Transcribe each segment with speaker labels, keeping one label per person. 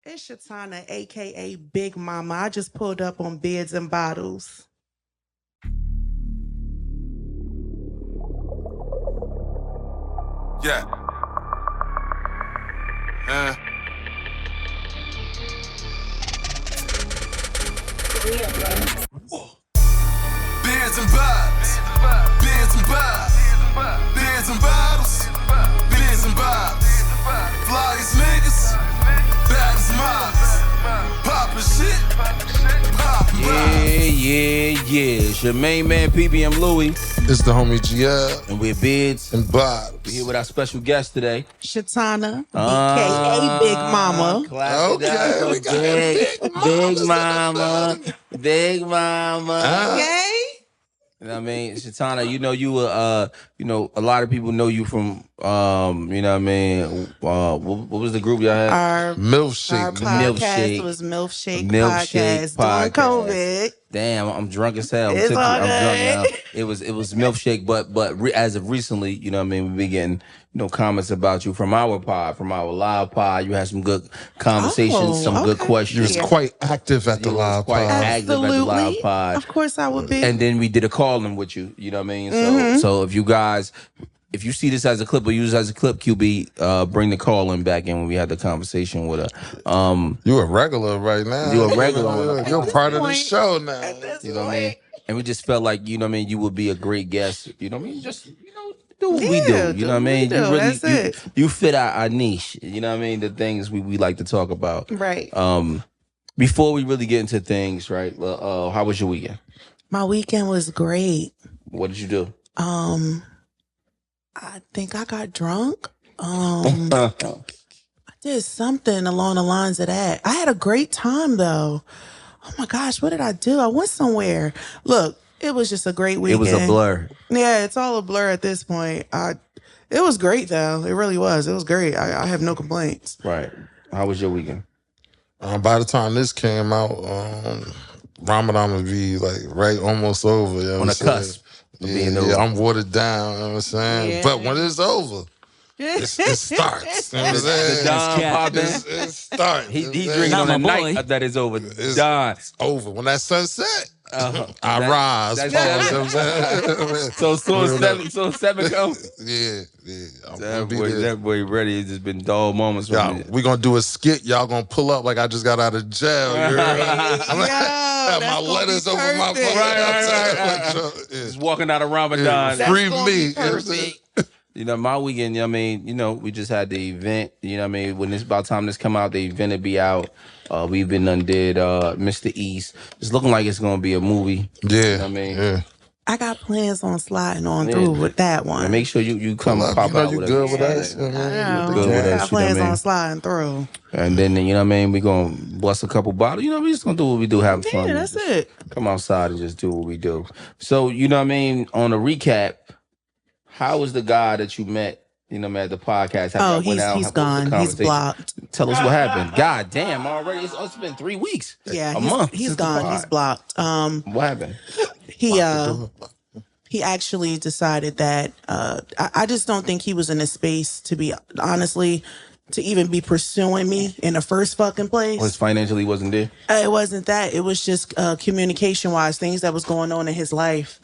Speaker 1: It's Shatana, aka Big Mama. I just pulled up on Beds and Bottles.
Speaker 2: Yeah. Beers and bottles. Beers and bottles. Beers and bottles. Beers and bottles. Flyest niggas. Baddest models. Poppin' shit. Poppin'
Speaker 3: Yeah. It's your main man, PBM Louie.
Speaker 4: It's the homie GL.
Speaker 3: And we're Bids.
Speaker 4: And Bob.
Speaker 3: We're here with our special guest today.
Speaker 1: Shatana, aka Big Mama.
Speaker 4: Okay, we got Big Mama.
Speaker 3: Big Mama.
Speaker 1: Okay.
Speaker 3: You know what I mean? Shatana, you know you were a lot of people know you from you know what I mean? What was the group y'all had?
Speaker 1: Our
Speaker 4: Milkshake.
Speaker 1: podcast was Milkshake Podcast during COVID.
Speaker 3: Damn, I'm drunk as hell.
Speaker 1: It's all
Speaker 3: I'm
Speaker 1: good.
Speaker 3: drunk now. It was Milkshake, but as of recently, you know what I mean, we've been getting comments about you from our pod, from our live pod. You had some good conversations, some good questions.
Speaker 4: You was quite active at the live pod.
Speaker 3: Active at the live pod.
Speaker 1: Of course I would be.
Speaker 3: And then we did a call-in with you. You know what I mean? So if you guys, if you see this as a clip or use it as a clip, QB, bring the call-in back in when we had the conversation with her.
Speaker 4: You a regular right now.
Speaker 3: You a regular.
Speaker 4: You're part of the show now.
Speaker 3: You know what I mean? And we just felt like, you know what I mean, you would be a great guest. You know what I mean? Just, do what we do. You know what I mean? You really, you fit our niche. You know what I mean? The things we like to talk about.
Speaker 1: Right.
Speaker 3: Before we really get into things, right? How was your weekend?
Speaker 1: My weekend was great.
Speaker 3: What did you do?
Speaker 1: I think I got drunk. I did something along the lines of that. I had a great time though. Oh my gosh, what did I do? I went somewhere. Look, it was just a great weekend.
Speaker 3: It was a blur.
Speaker 1: Yeah, it's all a blur at this point. It was great though. It really was. It was great. I have no complaints.
Speaker 3: Right. How was your weekend?
Speaker 4: By the time this came out, Ramadan would be like right almost over. You know
Speaker 3: On the cusp.
Speaker 4: Yeah, I'm watered down. You know what I'm saying?
Speaker 1: Yeah.
Speaker 4: But when it's over, it starts. You know what I'm saying? It starts.
Speaker 3: He drinking on the night that is over. Don.
Speaker 4: It's over. When that sun set, I rise.
Speaker 3: So seven come.
Speaker 4: Yeah.
Speaker 3: That boy ready. It's just been dull moments.
Speaker 4: We gonna do a skit. Y'all gonna pull up like I just got out of jail. I'm have my letters over my phone.
Speaker 3: Right. Just walking out of Ramadan.
Speaker 4: Free me.
Speaker 3: You know, my weekend, I mean, we just had the event. You know what I mean? When it's about time this come out, the event will be out. We've been undid Mr. East. It's looking like it's going to be a movie.
Speaker 4: Yeah.
Speaker 3: You know what I mean?
Speaker 4: Yeah.
Speaker 1: I got plans on sliding on through with that one.
Speaker 3: And make sure you come pop out
Speaker 4: you
Speaker 3: with
Speaker 4: good
Speaker 3: us.
Speaker 4: with us?
Speaker 1: I got plans on sliding through.
Speaker 3: And then, you know what I mean? We're going to bust a couple bottles. You know, we just going to do what we do, have fun.
Speaker 1: Yeah, that's it.
Speaker 3: Come outside and just do what we do. So, you know what I mean? On a recap, how was the guy that you met, at the podcast?
Speaker 1: He's gone. He's blocked.
Speaker 3: Tell us what happened. God damn, already. It's been 3 weeks.
Speaker 1: Yeah,
Speaker 3: a month.
Speaker 1: He's gone. He's blocked.
Speaker 3: What happened?
Speaker 1: He actually decided that I just don't think he was in a space to even be pursuing me in the first fucking place.
Speaker 3: Was financially wasn't there?
Speaker 1: It wasn't that. It was just communication wise, things that was going on in his life.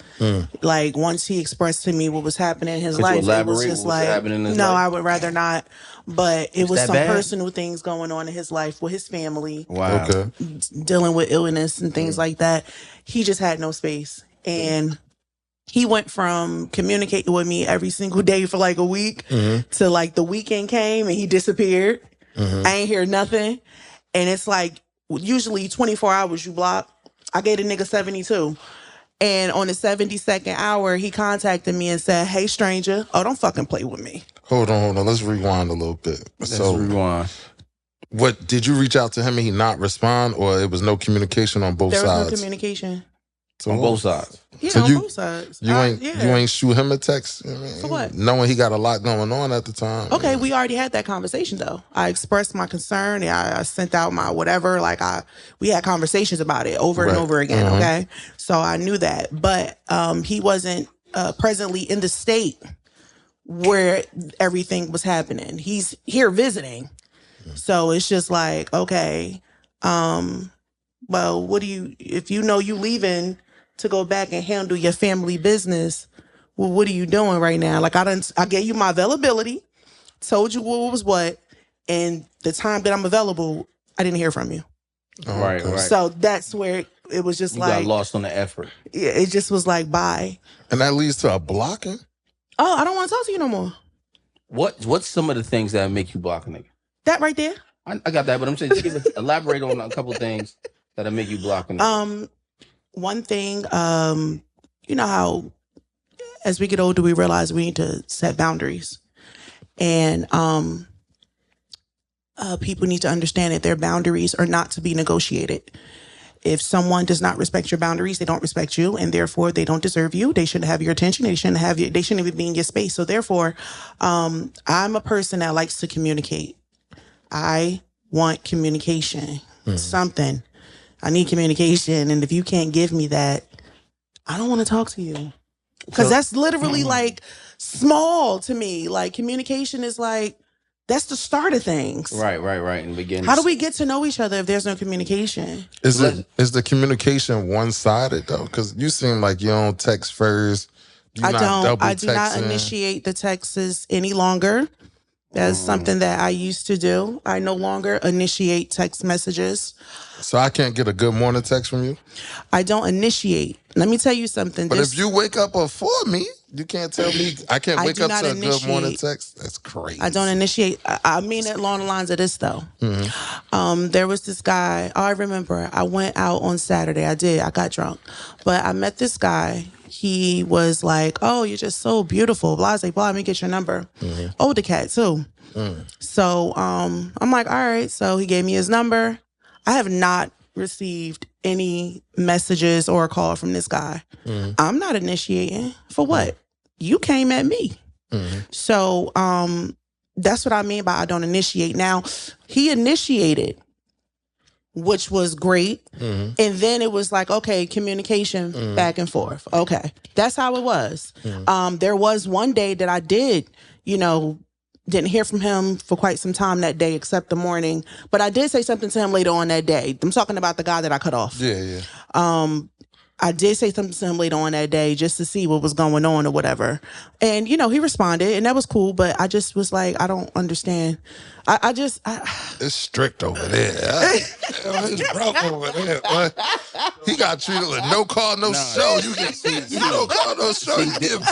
Speaker 1: Like once he expressed to me what was happening in his life, it was just like, I would rather not. But it was some personal things going on in his life with his family.
Speaker 3: Wow.
Speaker 4: Okay.
Speaker 1: Dealing with illness and things like that. He just had no space. And he went from communicating with me every single day for like a week to like the weekend came and he disappeared. I ain't hear nothing. And it's like usually 24 hours you block. I gave the nigga 72. And on the 72nd hour, he contacted me and said, "Hey, stranger." Oh, don't fucking play with me.
Speaker 4: Hold on. Let's rewind a little bit.
Speaker 3: Let's rewind.
Speaker 4: What, did you reach out to him and he not respond, or it was no communication on both sides?
Speaker 1: There was no communication.
Speaker 4: So
Speaker 3: on both sides.
Speaker 1: Yeah,
Speaker 4: so
Speaker 1: on both sides.
Speaker 4: You ain't shoot him a text?
Speaker 1: For what?
Speaker 4: Knowing he got a lot going on at the time.
Speaker 1: Okay, we already had that conversation though. I expressed my concern. I sent out my whatever. Like we had conversations about it over and over again. Okay, so I knew that, but he wasn't presently in the state where everything was happening. He's here visiting. So it's just like, okay, well, what do you, if you know you leaving to go back and handle your family business, well, what are you doing right now? Like I gave you my availability, told you what was what, and the time that I'm available, I didn't hear from you.
Speaker 3: Right.
Speaker 1: So that's where it was just
Speaker 3: you
Speaker 1: like,
Speaker 3: got lost on the effort.
Speaker 1: Yeah, it just was like, bye.
Speaker 4: And that leads to a blocking?
Speaker 1: Oh, I don't want to talk to you no more.
Speaker 3: What's some of the things that make you block a nigga?
Speaker 1: That right there.
Speaker 3: I got that, but I'm saying elaborate on a couple things that'll make you block a nigga.
Speaker 1: One thing, you know how as we get older, we realize we need to set boundaries. And people need to understand that their boundaries are not to be negotiated. If someone does not respect your boundaries, they don't respect you, and therefore they don't deserve you. They shouldn't have your attention. They shouldn't even be in your space. So therefore, I'm a person that likes to communicate. I want communication. Something. I need communication. And if you can't give me that, I don't want to talk to you. Because that's literally like small to me. Like communication is like, that's the start of things.
Speaker 3: Right. In the beginning.
Speaker 1: How do we get to know each other if there's no communication?
Speaker 4: Is the communication one-sided though? Because you seem like you don't text first.
Speaker 1: I do not initiate the texts any longer. That's something that I used to do. I no longer initiate text messages.
Speaker 4: So I can't get a good morning text from you?
Speaker 1: I don't initiate. Let me tell you something.
Speaker 4: But if you wake up before me, you can't tell me I can't wake up to a good morning text. That's crazy.
Speaker 1: I don't initiate. I mean it along the lines of this though. There was this guy. I remember I went out on Saturday. I got drunk. But I met this guy. He was like, "Oh, you're just so beautiful." Blah, blah, blah. Let me get your number. Older cat too. So I'm like, all right. So he gave me his number. I have not received any messages or a call from this guy. I'm not initiating. For what? You came at me. So that's what I mean by I don't initiate. Now, he initiated, which was great. And then it was like, okay, communication back and forth. Okay. That's how it was. There was one day that I didn't hear from him for quite some time that day, except the morning. But I did say something to him later on that day. I'm talking about the guy that I cut off.
Speaker 4: Yeah.
Speaker 1: I did say something to him later on that day just to see what was going on or whatever. And, he responded and that was cool. But I just was like, I don't understand.
Speaker 4: It's strict over there. It's rough over there. He got treated with no call, no show. You get no call, no show.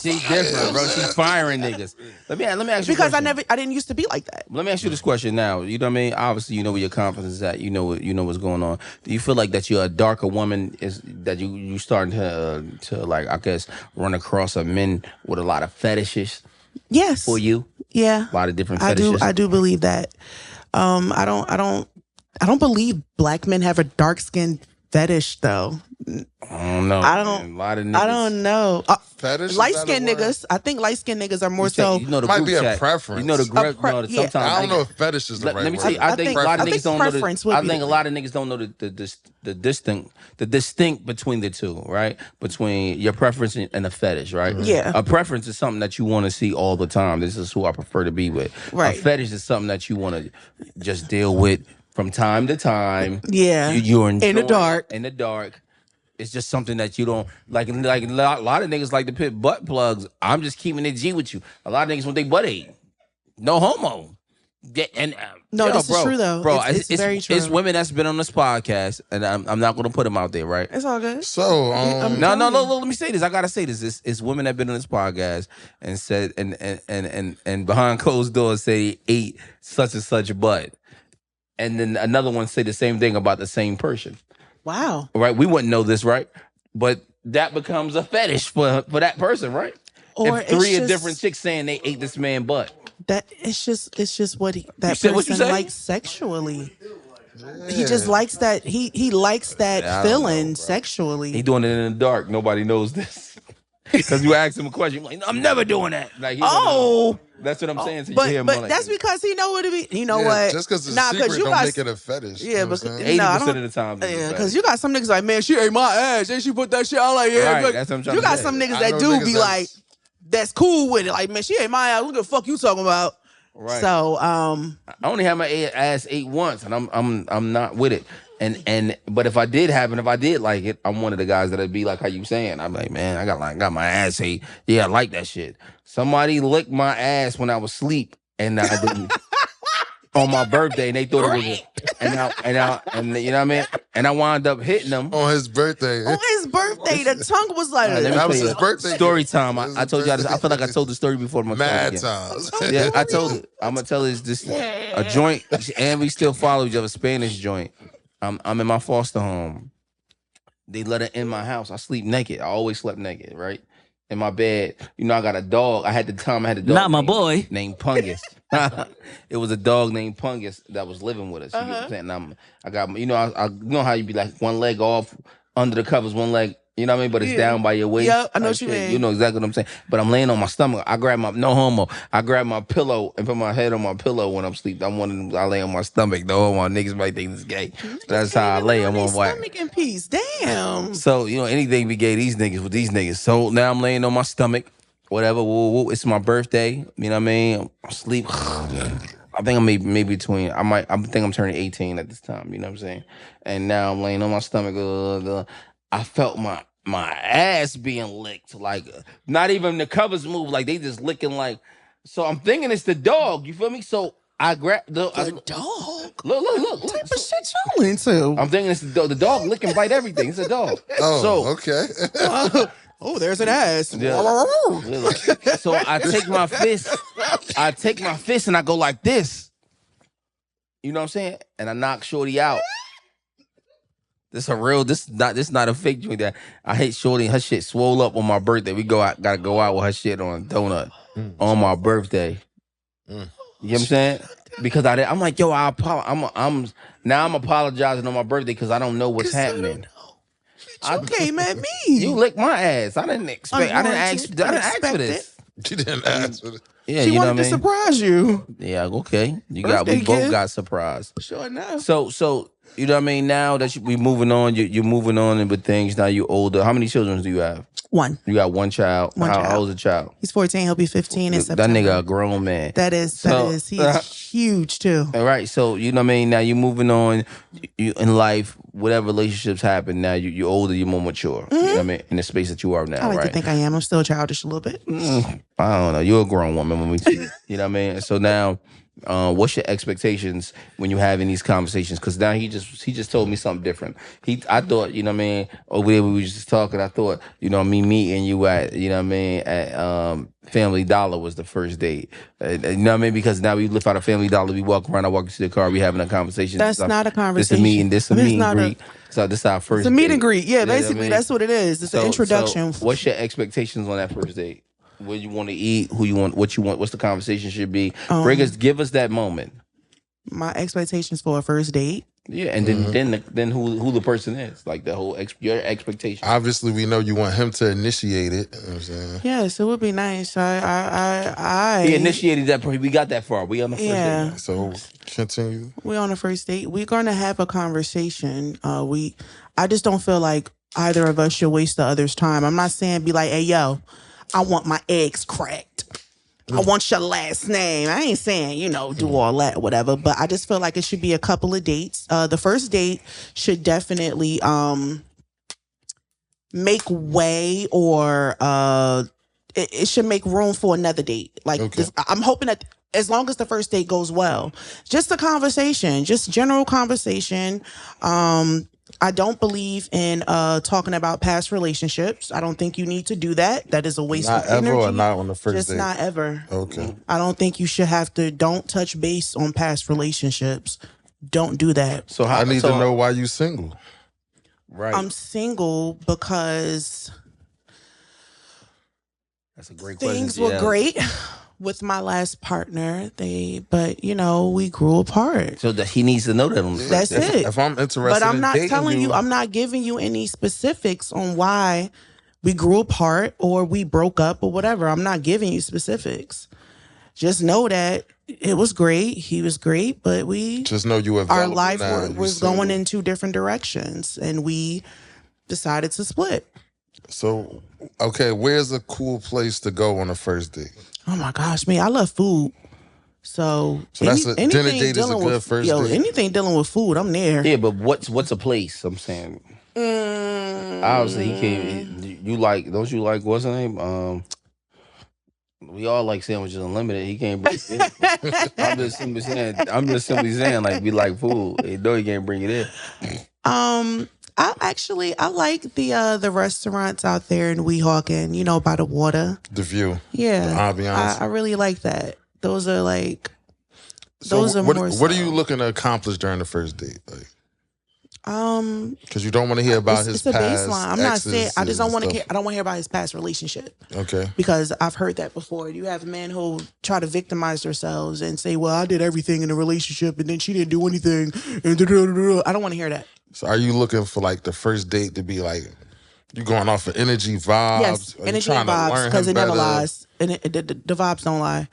Speaker 3: She different, bro. She's firing niggas. Let me ask you
Speaker 1: because I didn't used to be like that.
Speaker 3: Let me ask you this question now. You know what I mean? Obviously, you know where your confidence is at. You know what's going on. Do you feel like that you're a darker woman? Is that you starting to like, I guess, run across a men with a lot of fetishes?
Speaker 1: Yes.
Speaker 3: For you?
Speaker 1: Yeah.
Speaker 3: A lot of different fetishes.
Speaker 1: I do believe that. I don't believe black men have a dark skin fetish though.
Speaker 3: I don't know.
Speaker 1: A lot of niggas. I don't know.
Speaker 4: Fetish?
Speaker 1: Light skinned niggas. I think light skinned niggas are more so.
Speaker 3: The
Speaker 4: might be
Speaker 3: chat.
Speaker 4: A preference.
Speaker 3: The group.
Speaker 1: Yeah.
Speaker 3: Sometimes
Speaker 4: I don't know if fetish is the right word.
Speaker 3: Let me tell you. I think a lot of niggas don't know. I think a lot of niggas don't know the distinct between the two, right? Between your preference and a fetish, right?
Speaker 1: Yeah.
Speaker 3: A preference is something that you want to see all the time. This is who I prefer to be with.
Speaker 1: Right.
Speaker 3: A fetish is something that you want to just deal with from time to time.
Speaker 1: Yeah.
Speaker 3: You're
Speaker 1: in the dark.
Speaker 3: In the dark. It's just something that you don't like. Like a lot of niggas like to put butt plugs. I'm just keeping it G with you. A lot of niggas want they butt ate. No homo. And
Speaker 1: this is true though.
Speaker 3: Bro,
Speaker 1: it's very true.
Speaker 3: It's women that's been on this podcast, and I'm not gonna put them out there, right?
Speaker 1: It's all good.
Speaker 4: So
Speaker 3: no. Let me say this. I gotta say this. It's women that been on this podcast and said and behind closed doors say they ate such and such butt, and then another one say the same thing about the same person.
Speaker 1: Wow.
Speaker 3: Right? We wouldn't know this, right? But that becomes a fetish for that person, right?
Speaker 1: Or
Speaker 3: if three of different chicks saying they ate this man butt.
Speaker 1: That it's just what person likes sexually. Yeah. He just likes that he likes that feeling sexually.
Speaker 3: He doing it in the dark. Nobody knows this. Because you ask him a question, you're like, I'm never doing that. Like, that's what I'm saying. So
Speaker 1: but that's because he know what it be. You know what?
Speaker 4: Just because it's secret don't make it a fetish.
Speaker 3: Yeah, but 80% of the time.
Speaker 1: Yeah, because you got some niggas like, man, she ate my ass. Then she put that shit out like, yeah.
Speaker 3: Right, that's what I'm trying
Speaker 1: you
Speaker 3: to
Speaker 1: got
Speaker 3: say.
Speaker 1: some niggas that do be like, that's cool with it. Like, man, she ate my ass. What the fuck you talking about?
Speaker 3: Right.
Speaker 1: So
Speaker 3: I only had my ass ate once, and I'm not with it. But if I did like it, I'm one of the guys that'd be like how you saying. I'm like, man, I got my ass ate. Yeah, I like that shit. Somebody licked my ass when I was asleep, and I didn't. On my birthday, and they thought it was and you know what I mean? And I wound up hitting them.
Speaker 4: On his birthday.
Speaker 1: The tongue was like,
Speaker 4: that was his birthday.
Speaker 3: Story time. I told y'all this. I feel like I told the story before.
Speaker 4: Mad times.
Speaker 3: Yeah, I told it. I'm gonna tell this a joint, and we still follow each other. Spanish joint. I'm in my foster home. They let her in my house. I sleep naked. I always slept naked, right? In my bed. You know, I got a dog. I had a dog.
Speaker 5: Not my boy.
Speaker 3: Named Pungus. It was a dog named Pungus that was living with us. You know what I'm saying? And I got, you know, I know how you be like one leg off under the covers, one leg, you know what I mean? But it's down by your waist.
Speaker 1: Yep, I know what you mean.
Speaker 3: You know exactly what I'm saying. But I'm laying on my stomach. I grab my pillow and put my head on my pillow when I'm sleeping. I'm one of them, I lay on my stomach. No, my niggas might think this is gay. That's how I lay. I'm on my
Speaker 1: stomach in peace. Damn.
Speaker 3: So, you know, anything be gay, these niggas with these niggas. So now I'm laying on my stomach. Whatever, it's my birthday. You know what I mean? I sleep. I think I'm maybe between. I think I'm turning 18 at this time. You know what I'm saying? And now I'm laying on my stomach. I felt my ass being licked. Like not even the covers move. Like they just licking. Like so. I'm thinking it's the dog. You feel me? So I grab the
Speaker 1: dog.
Speaker 3: Look.
Speaker 1: What type of shit y'all into?
Speaker 3: I'm thinking it's the dog. The dog lick and bite everything. It's a dog.
Speaker 4: Oh, okay.
Speaker 1: Oh, there's an ass.
Speaker 3: Yeah. So I take my fist and I go like this. You know what I'm saying? And I knock Shorty out. This not a fake joint that I hate Shorty. Her shit swole up on my birthday. Gotta go out with her shit on a donut on my birthday. You know what I'm saying? Because I'm like, yo, I'm apologizing on my birthday because I don't know what's happening.
Speaker 1: You came at me.
Speaker 3: You licked my ass. I didn't expect. I didn't ask for this.
Speaker 4: She didn't ask for this.
Speaker 3: Yeah,
Speaker 1: she
Speaker 3: you know
Speaker 1: wanted
Speaker 3: what
Speaker 1: to surprise you.
Speaker 3: Yeah, okay. We
Speaker 1: Birthday
Speaker 3: both
Speaker 1: gift.
Speaker 3: got surprised.
Speaker 1: Sure enough.
Speaker 3: So you know what I mean. Now that we moving on, you're moving on with things. Now you older. How many children do you have?
Speaker 1: One.
Speaker 3: You got one child. How old's the child?
Speaker 1: He's 14. He'll be 15 in September.
Speaker 3: That nigga a grown man.
Speaker 1: That is. He's huge too.
Speaker 3: All right. So you know what I mean. Now you're moving on. You in life. Whatever relationships happen. Now you're older. You're more mature. You know what I mean. In the space that you are now.
Speaker 1: I like
Speaker 3: right?
Speaker 1: to think I am. I'm still childish a little bit.
Speaker 3: I don't know. You're a grown woman when we see you. You know what I mean. So now. What's your expectations when you having these conversations? Because now he just told me something different. I thought, you know what I mean, over there we was just talking. I thought, you know, me meeting you at, you know what I mean, at Family Dollar was the first date. You know what I mean? Because now we live out of Family Dollar, we walk around, I walk into the car, we having a conversation.
Speaker 1: That's not a conversation.
Speaker 3: This a meet and greet. So this is our first.
Speaker 1: It's a meet and greet. Yeah,
Speaker 3: you know
Speaker 1: basically
Speaker 3: I mean?
Speaker 1: that's what it is. It's an introduction.
Speaker 3: So what's your expectations on that first date? Where you want to eat, who you want, what you want, what's the conversation should be. Give us that moment.
Speaker 1: My expectations for a first date.
Speaker 3: Yeah, and then who the person is, like the whole your expectation.
Speaker 4: Obviously, we know you want him to initiate it. You know what I'm saying?
Speaker 1: Yes, it would be nice. He
Speaker 3: initiated that. We got that far. We on the first date.
Speaker 4: So continue.
Speaker 1: We're on the first date. We're gonna have a conversation. I just don't feel like either of us should waste the other's time. I'm not saying be like, hey yo, I want my eggs cracked. I want your last name. I ain't saying, you know, do all that, whatever. But I just feel like it should be a couple of dates. The first date should definitely make way, or it should make room for another date. Like I'm hoping that as long as the first date goes well, just a conversation, just general conversation. I don't believe in talking about past relationships. I don't think you need to do that. That is a waste of energy.
Speaker 4: Not ever or not on the first
Speaker 1: Just
Speaker 4: date?
Speaker 1: not ever.
Speaker 4: Okay.
Speaker 1: I don't think you should have to. Don't touch base on past relationships. Don't do that.
Speaker 4: So I need to know why you single.
Speaker 3: Right.
Speaker 1: I'm single because
Speaker 3: that's a great question.
Speaker 1: Things were great with my last partner. But you know, we grew apart.
Speaker 3: So that he needs to know that on the
Speaker 1: That's it.
Speaker 4: If I'm interested,
Speaker 1: but I'm not
Speaker 4: in
Speaker 1: telling you. I'm not giving you any specifics on why we grew apart or we broke up or whatever. I'm not giving you specifics. Just know that it was great. He was great, but we
Speaker 4: just know
Speaker 1: our life was going in two different directions, and we decided to split.
Speaker 4: So, okay, where's a cool place to go on a first date?
Speaker 1: Oh my gosh, man, I love food. So
Speaker 4: that's dinner date is a good first date.
Speaker 1: Anything dealing with food, I'm there.
Speaker 3: Yeah, but what's a place? I'm saying. Obviously, he came. You like? Don't you like? What's her name? We all like sandwiches unlimited. He can't bring it in. I'm just simply saying. Like, we like food. He know he can't bring it in.
Speaker 1: I like the restaurants out there in Weehawken, you know, by the water.
Speaker 4: The view.
Speaker 1: Yeah.
Speaker 4: The ambiance.
Speaker 1: I really like that. Those are like more
Speaker 4: what are you looking to accomplish during the first date? Like, because you don't want to hear about his past. It's a baseline.
Speaker 1: I'm not saying I just don't want to hear. I don't want to hear about his past relationship.
Speaker 4: Okay.
Speaker 1: Because I've heard that before. You have men who try to victimize themselves and say, "Well, I did everything in the relationship, and then she didn't do anything." And I don't want to hear that.
Speaker 4: So, are you looking for like the first date to be like you going off of energy vibes?
Speaker 1: Yes, energy and vibes, because it never lies, and the vibes don't lie.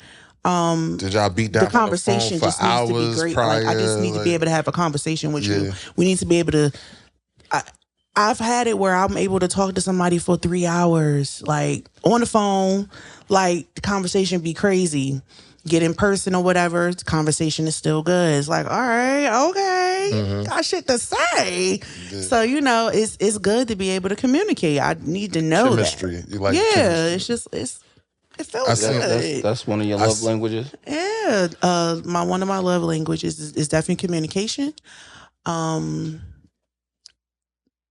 Speaker 4: Did y'all beat down
Speaker 1: the conversation
Speaker 4: on the phone for
Speaker 1: just needs
Speaker 4: hours
Speaker 1: to be great.
Speaker 4: prior?
Speaker 1: Like, I just need to be able to have a conversation with you. We need to be able to. I've had it where I'm able to talk to somebody for 3 hours, like on the phone, like the conversation be crazy. Get in person or whatever, the conversation is still good. It's like, all right, okay, got shit to say. Yeah. So, you know, it's good to be able to communicate. I need to know
Speaker 4: chemistry.
Speaker 1: That.
Speaker 4: You like
Speaker 1: chemistry. It feels good.
Speaker 3: That's one of your love languages?
Speaker 1: Yeah. One of my love languages is definitely communication.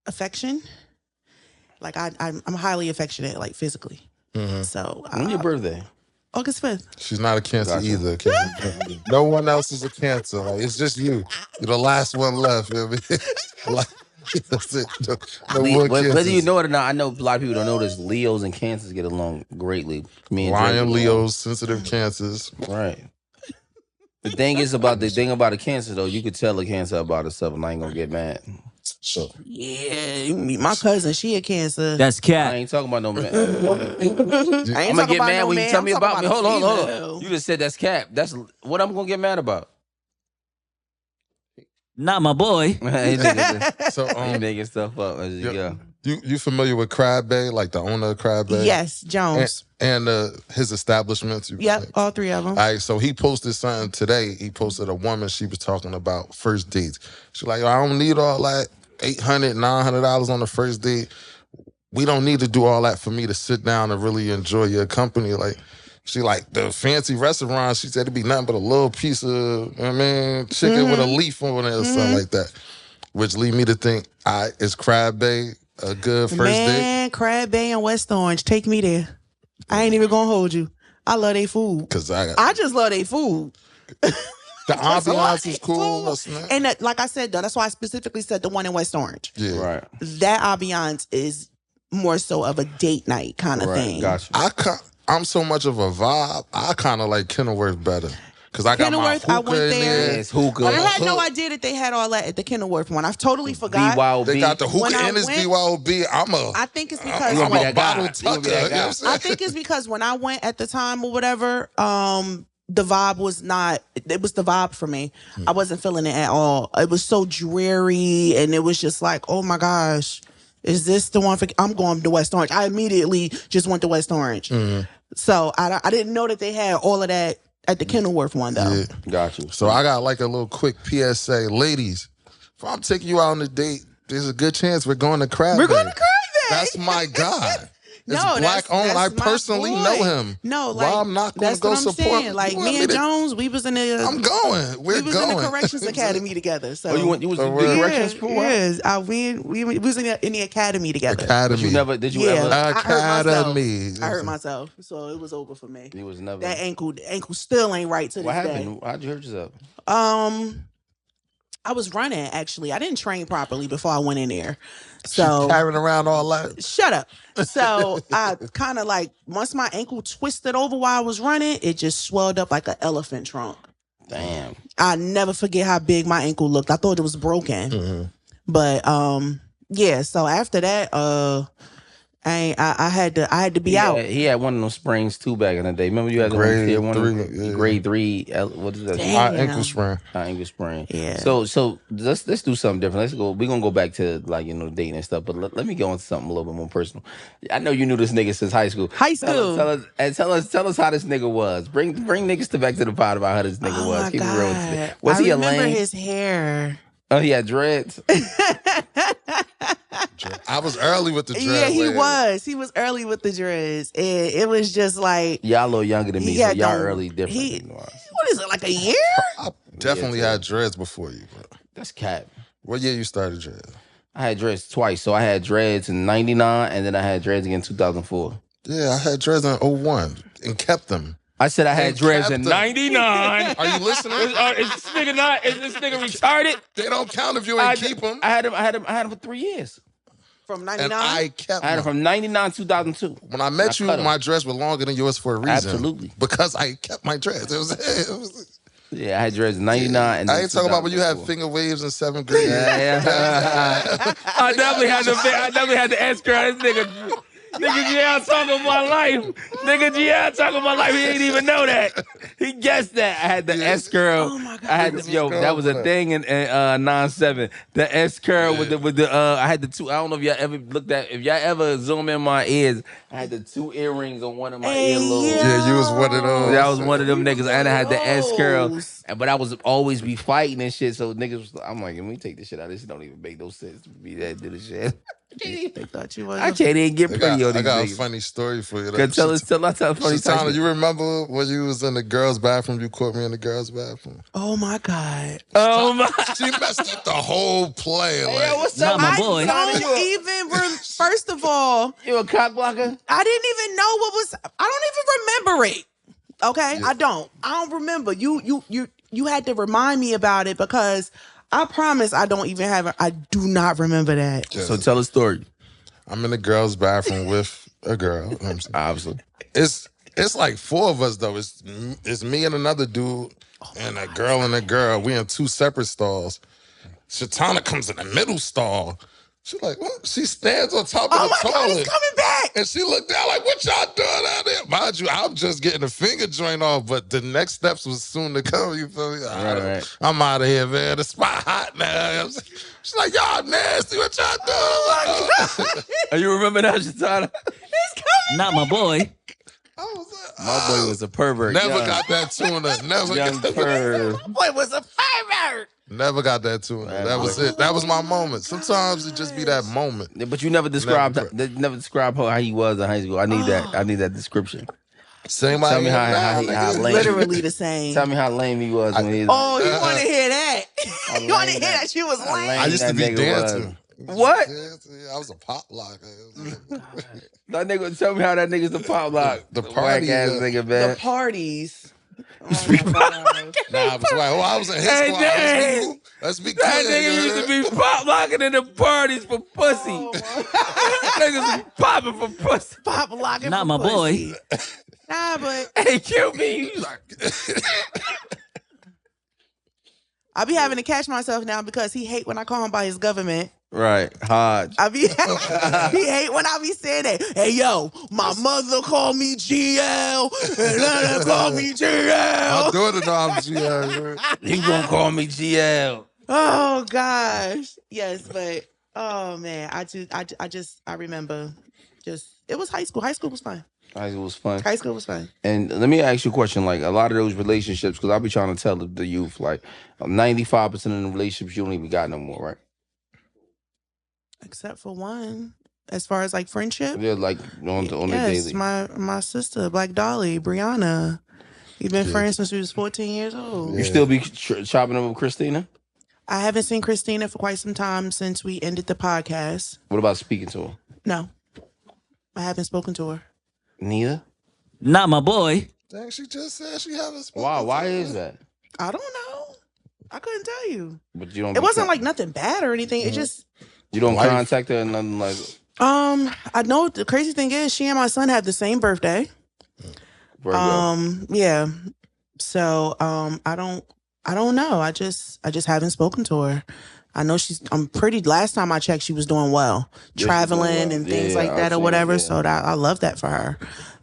Speaker 1: Affection. Like I'm highly affectionate, like physically. So
Speaker 3: when's your birthday?
Speaker 1: August 5th.
Speaker 4: She's not a Cancer either. No one else is a Cancer. Like, it's just you. You're the last one left. You know what I mean? That's it.
Speaker 3: Whether you know it or not, I know a lot of people don't know this. Leos and Cancers get along greatly.
Speaker 4: Lion, Leos, sensitive Cancers.
Speaker 3: Right. The thing about a Cancer though, you could tell a Cancer about herself, and I ain't gonna get mad.
Speaker 4: So
Speaker 1: yeah, my cousin, she a Cancer.
Speaker 5: That's cat.
Speaker 3: I ain't talking about no man.
Speaker 1: I'm
Speaker 3: gonna get mad when you tell me about me. Hold on. You just said that's cap. That's what I'm gonna get mad about.
Speaker 5: Not my boy.
Speaker 3: So you making stuff up as you go.
Speaker 4: You familiar with Crab Bay, like the owner of Crab Bay?
Speaker 1: Yes, Jones.
Speaker 4: And his establishments?
Speaker 1: Yep, all three of them.
Speaker 4: All right, so he posted something today. He posted a woman, she was talking about first dates. She's like, I don't need all that $800, $900 on the first date. We don't need to do all that for me to sit down and really enjoy your company. Like, she like, the fancy restaurant, she said it'd be nothing but a little piece of, you know what I mean, chicken with a leaf on it or something like that. Which lead me to think, is Crab Bay a good first date?
Speaker 1: Man, Crab Bay and West Orange, take me there. I ain't even gonna hold you. I love their food. I just love their food.
Speaker 4: The ambiance is cool.
Speaker 1: And like I said, though, that's why I specifically said the one in West Orange.
Speaker 4: Yeah.
Speaker 3: Right.
Speaker 1: That ambiance is more so of a date night kind of thing.
Speaker 3: Gotcha.
Speaker 4: I'm so much of a vibe. I kind of like Kenilworth better. Because I got my hookah
Speaker 1: I went there.
Speaker 3: It's hookah.
Speaker 1: I had no idea that they had all that at the Kenilworth one. I totally forgot.
Speaker 3: BYOB.
Speaker 4: They got the hookah and it's BYOB.
Speaker 1: I think it's because
Speaker 4: I'm a bottle tucker.
Speaker 1: I think it's because when I went at the time or whatever, the vibe was not. It was the vibe for me. I wasn't feeling it at all. It was so dreary, and it was just like, oh my gosh, is this the one for? I'm going to West Orange. I immediately just went to West Orange. So I didn't know that they had all of that at the Kenilworth one, though.
Speaker 4: Yeah.
Speaker 3: Got you.
Speaker 4: So I got like a little quick PSA. Ladies, if I'm taking you out on a date, there's a good chance we're going to Crab Bay.
Speaker 1: We're going to Crab Bay.
Speaker 4: That's my guy. It's
Speaker 1: no,
Speaker 4: black owned. I personally know him.
Speaker 1: No, like,
Speaker 4: well, I'm not going to go support.
Speaker 1: Saying. Like me and Jones, we was in the.
Speaker 4: I'm going. We was
Speaker 1: in the corrections academy together. So
Speaker 3: you was in the corrections school?
Speaker 1: Yes, we was in the academy together.
Speaker 4: Academy.
Speaker 3: Did you ever?
Speaker 4: Academy.
Speaker 1: I hurt myself, so it was over for me.
Speaker 3: It was never.
Speaker 1: That ankle still ain't right to this day.
Speaker 3: What happened? How'd you hurt yourself?
Speaker 1: I was running, actually. I didn't train properly before I went in there. So
Speaker 4: carrying around all that.
Speaker 1: Shut up. So I kind of like, once my ankle twisted over while I was running, it just swelled up like an elephant trunk.
Speaker 3: Damn.
Speaker 1: I never forget how big my ankle looked. I thought it was broken. But yeah, so after that, I had to be out.
Speaker 3: He had one of those sprains too back in the day. Remember you had
Speaker 4: Grade
Speaker 3: one of them,
Speaker 4: 3,
Speaker 3: grade 3. What is that?
Speaker 1: Damn.
Speaker 4: Ankle sprain.
Speaker 3: Ankle sprain.
Speaker 1: Yeah.
Speaker 3: So let's do something different. Let's go. We're gonna go back to like dating and stuff. But let me go into something a little bit more personal. I know you knew this nigga since high school. Tell us how this nigga was. Bring niggas back to the pod about how this nigga was. Keep it real. Was he a lame?
Speaker 1: I remember his hair.
Speaker 3: Oh, he had dreads.
Speaker 4: I was early with the dreads.
Speaker 1: Yeah, he was. He was early with the dreads. And it was just like...
Speaker 3: Y'all a little younger than me, so y'all early different.
Speaker 1: What is it, like a year?
Speaker 4: I definitely had dreads before you, bro.
Speaker 3: That's cap.
Speaker 4: What year you started dreads?
Speaker 3: I had dreads twice. So I had dreads in 99, and then I had dreads again in 2004.
Speaker 4: Yeah, I had dreads in 01 and kept them.
Speaker 3: I said I had dreads in 99.
Speaker 4: Are you listening?
Speaker 3: Is this nigga retarded?
Speaker 4: They don't count if you ain't keep them.
Speaker 3: I had them for 3 years.
Speaker 1: From 99?
Speaker 4: And I kept
Speaker 3: I had them from 99 to 2002.
Speaker 4: When I met you, my dreads were longer than yours for a reason.
Speaker 3: Absolutely.
Speaker 4: Because I kept my dreads. It was
Speaker 3: yeah, I had dreads in 99. And
Speaker 4: I ain't talking about when you had finger waves in 7th grade.
Speaker 3: I definitely had the S curl. This nigga G.I. talking my life. Nigga G.I. talking my life. He didn't even know that. He guessed that. I had the S curl.
Speaker 1: Oh my God.
Speaker 3: I had that was a thing in 9-7. The S curl with the I had the two. I don't know if y'all ever looked at. If y'all ever zoom in my ears, I had the 2 earrings on one of my earlobes.
Speaker 4: Yeah, you was one of those.
Speaker 3: Yeah, I was one of them niggas, and I had the S curl. But I was always be fighting and shit. So niggas, I'm like, let me take this shit out. This shit don't even make no sense to be that do the shit.
Speaker 1: They thought you was.
Speaker 3: I can't even get pretty on these
Speaker 4: I got
Speaker 3: niggas.
Speaker 4: a funny story for you.
Speaker 3: Tell us a funny
Speaker 4: Shatonia, you remember when you was in the girls' bathroom? You caught me in the girls' bathroom.
Speaker 1: Oh my God.
Speaker 3: Oh my.
Speaker 4: She messed up the whole play. Like,
Speaker 3: Hey, what's up, my boy?
Speaker 1: I don't even. First of all,
Speaker 3: You a cock blocker?
Speaker 1: I didn't even know what was. I don't even remember it. Okay, yeah. I don't remember. You had to remind me about it because I promise I don't even have it. I do not remember that.
Speaker 4: Yeah.
Speaker 3: So tell a story.
Speaker 4: I'm in the girls' bathroom with a girl. You know what I'm saying?
Speaker 3: Obviously.
Speaker 4: It's like 4 of us though. It's me and another dude and a girl and a girl. We in 2 separate stalls. Shatonia comes in the middle stall. She like, what? She stands on top of the toilet.
Speaker 1: Oh my God, he's coming back.
Speaker 4: And she looked down like, what y'all doing out there? Mind you, I'm just getting a finger joint off, but the next steps was soon to come. You feel me?
Speaker 3: Right.
Speaker 4: I'm out of here, man. The spot hot now. She's like, y'all nasty. What y'all doing?
Speaker 1: Oh
Speaker 3: Oh, you remember that, Shatonia?
Speaker 1: He's coming.
Speaker 5: Not my boy.
Speaker 4: I was like,
Speaker 3: My boy was a pervert.
Speaker 4: Never got that tuna. Never
Speaker 3: Young
Speaker 4: got
Speaker 3: perv.
Speaker 1: Boy was a pervert.
Speaker 4: Never got that tuna. That was it. That was my moment. Sometimes it just be that moment.
Speaker 3: Yeah, but you never described how he was in high school. I need that. I need that description.
Speaker 4: Same.
Speaker 3: Tell me how lame.
Speaker 1: Literally the same.
Speaker 3: Tell me how lame he was when he was.
Speaker 1: Oh, you want to hear that? You want to hear that she was lame?
Speaker 4: I used to be dancing.
Speaker 3: What?
Speaker 4: I was a pop locker.
Speaker 3: That nigga, tell me how that nigga's the pop lock.
Speaker 4: The
Speaker 3: whack
Speaker 4: party,
Speaker 3: ass nigga, man.
Speaker 1: The parties.
Speaker 4: Nah, but I was in his squad.
Speaker 3: Hey,
Speaker 4: Let's be
Speaker 3: that
Speaker 4: clear.
Speaker 3: nigga used to be pop locking in the parties for pussy. Niggas be popping for pussy.
Speaker 1: Pop locking.
Speaker 5: Not my boy.
Speaker 1: Nah, but
Speaker 3: Hey, kill me. He's like,
Speaker 1: I be having to catch myself now because he hate when I call him by his government.
Speaker 3: right, Hodge.
Speaker 1: I be he hate when I be saying that. Hey yo, my mother called me GL and Nana called me
Speaker 4: My
Speaker 1: GL.
Speaker 4: daughter know I'm GL.
Speaker 3: He gonna call me GL.
Speaker 1: Oh gosh, yes, but oh man, I remember it was high school. High school was fun.
Speaker 3: High school was fun.
Speaker 1: High school was fun.
Speaker 3: And let me ask you a question. Like a lot of those relationships, because I be trying to tell the youth, like 95% of the relationships you don't even got no more, right?
Speaker 1: Except for one, as far as like friendship.
Speaker 3: They're like on the
Speaker 1: Yes,
Speaker 3: daily.
Speaker 1: my sister, Black Dolly, Brianna. We've been friends since we was 14 years old.
Speaker 3: You still be chopping up with Christina?
Speaker 1: I haven't seen Christina for quite some time since we ended the podcast.
Speaker 3: What about speaking to her?
Speaker 1: No, I haven't spoken to her.
Speaker 3: Neither?
Speaker 5: Not my boy.
Speaker 4: Dang, she just said she haven't spoken.
Speaker 3: Wow,
Speaker 4: to
Speaker 3: why
Speaker 4: her.
Speaker 3: is that?
Speaker 1: I don't know. I couldn't tell you.
Speaker 3: But you don't.
Speaker 1: It wasn't like nothing bad or anything. It just
Speaker 3: you don't
Speaker 4: Life.
Speaker 3: contact her and nothing like.
Speaker 1: I know the crazy thing is she and my son have the same birthday.
Speaker 3: Virgo.
Speaker 1: Yeah. So I don't know. I just haven't spoken to her. I know last time I checked, she was doing well, traveling and things like that or whatever. So I love that for her.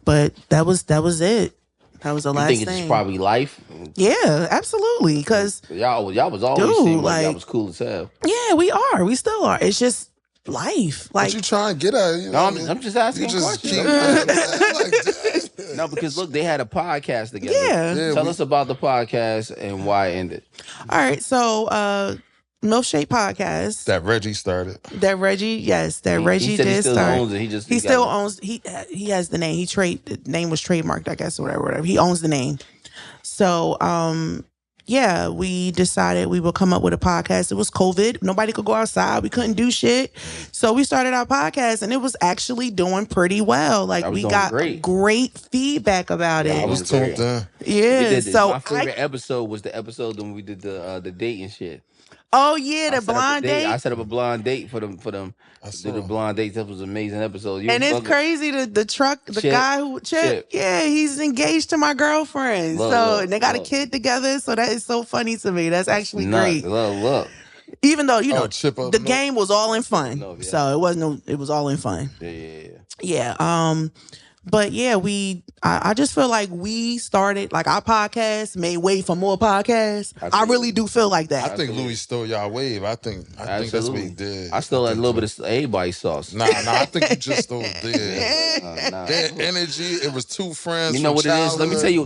Speaker 1: But that was it. That was the last thing.
Speaker 3: You think it's probably life?
Speaker 1: Yeah, absolutely. Because
Speaker 3: y'all was always seem like y'all was cool as hell.
Speaker 1: Yeah, we are. We still are. It's just life. Like,
Speaker 4: what you trying to get at? You know,
Speaker 3: I'm just asking questions. No, because look, they had a podcast together.
Speaker 1: Yeah.
Speaker 3: Tell us about the podcast and why it ended.
Speaker 1: All right, so Milkshake Podcast
Speaker 4: that Reggie started.
Speaker 1: Reggie did start.
Speaker 3: He still owns it.
Speaker 1: He still owns. He has the name. The name was trademarked, I guess, or whatever. He owns the name. So yeah, we decided we would come up with a podcast. It was COVID. Nobody could go outside. We couldn't do shit. So we started our podcast, and it was actually doing pretty well. Like, we got great feedback about it.
Speaker 4: I was tuned in.
Speaker 1: Yeah. So
Speaker 3: my favorite episode was the episode when we did the date and shit.
Speaker 1: Oh yeah, the blind date.
Speaker 3: I set up a blind date for them. Did a blind date. That was an amazing episode.
Speaker 1: And it's crazy. The guy who Chip, yeah, he's engaged to my girlfriend. And they got a kid together. So that is so funny to me. That's actually great. Look. Even though the game was all in fun, so it was all in fun. Yeah. But yeah, I just feel like we started, like, our podcast made way for more podcasts. I really do feel like that.
Speaker 4: I think Louis stole y'all wave. I think that's what he did.
Speaker 3: I stole a little bit of everybody's sauce.
Speaker 4: Nah, I think you just stole their energy. It was two friends.
Speaker 3: You know what childhood. It is? Let me tell you.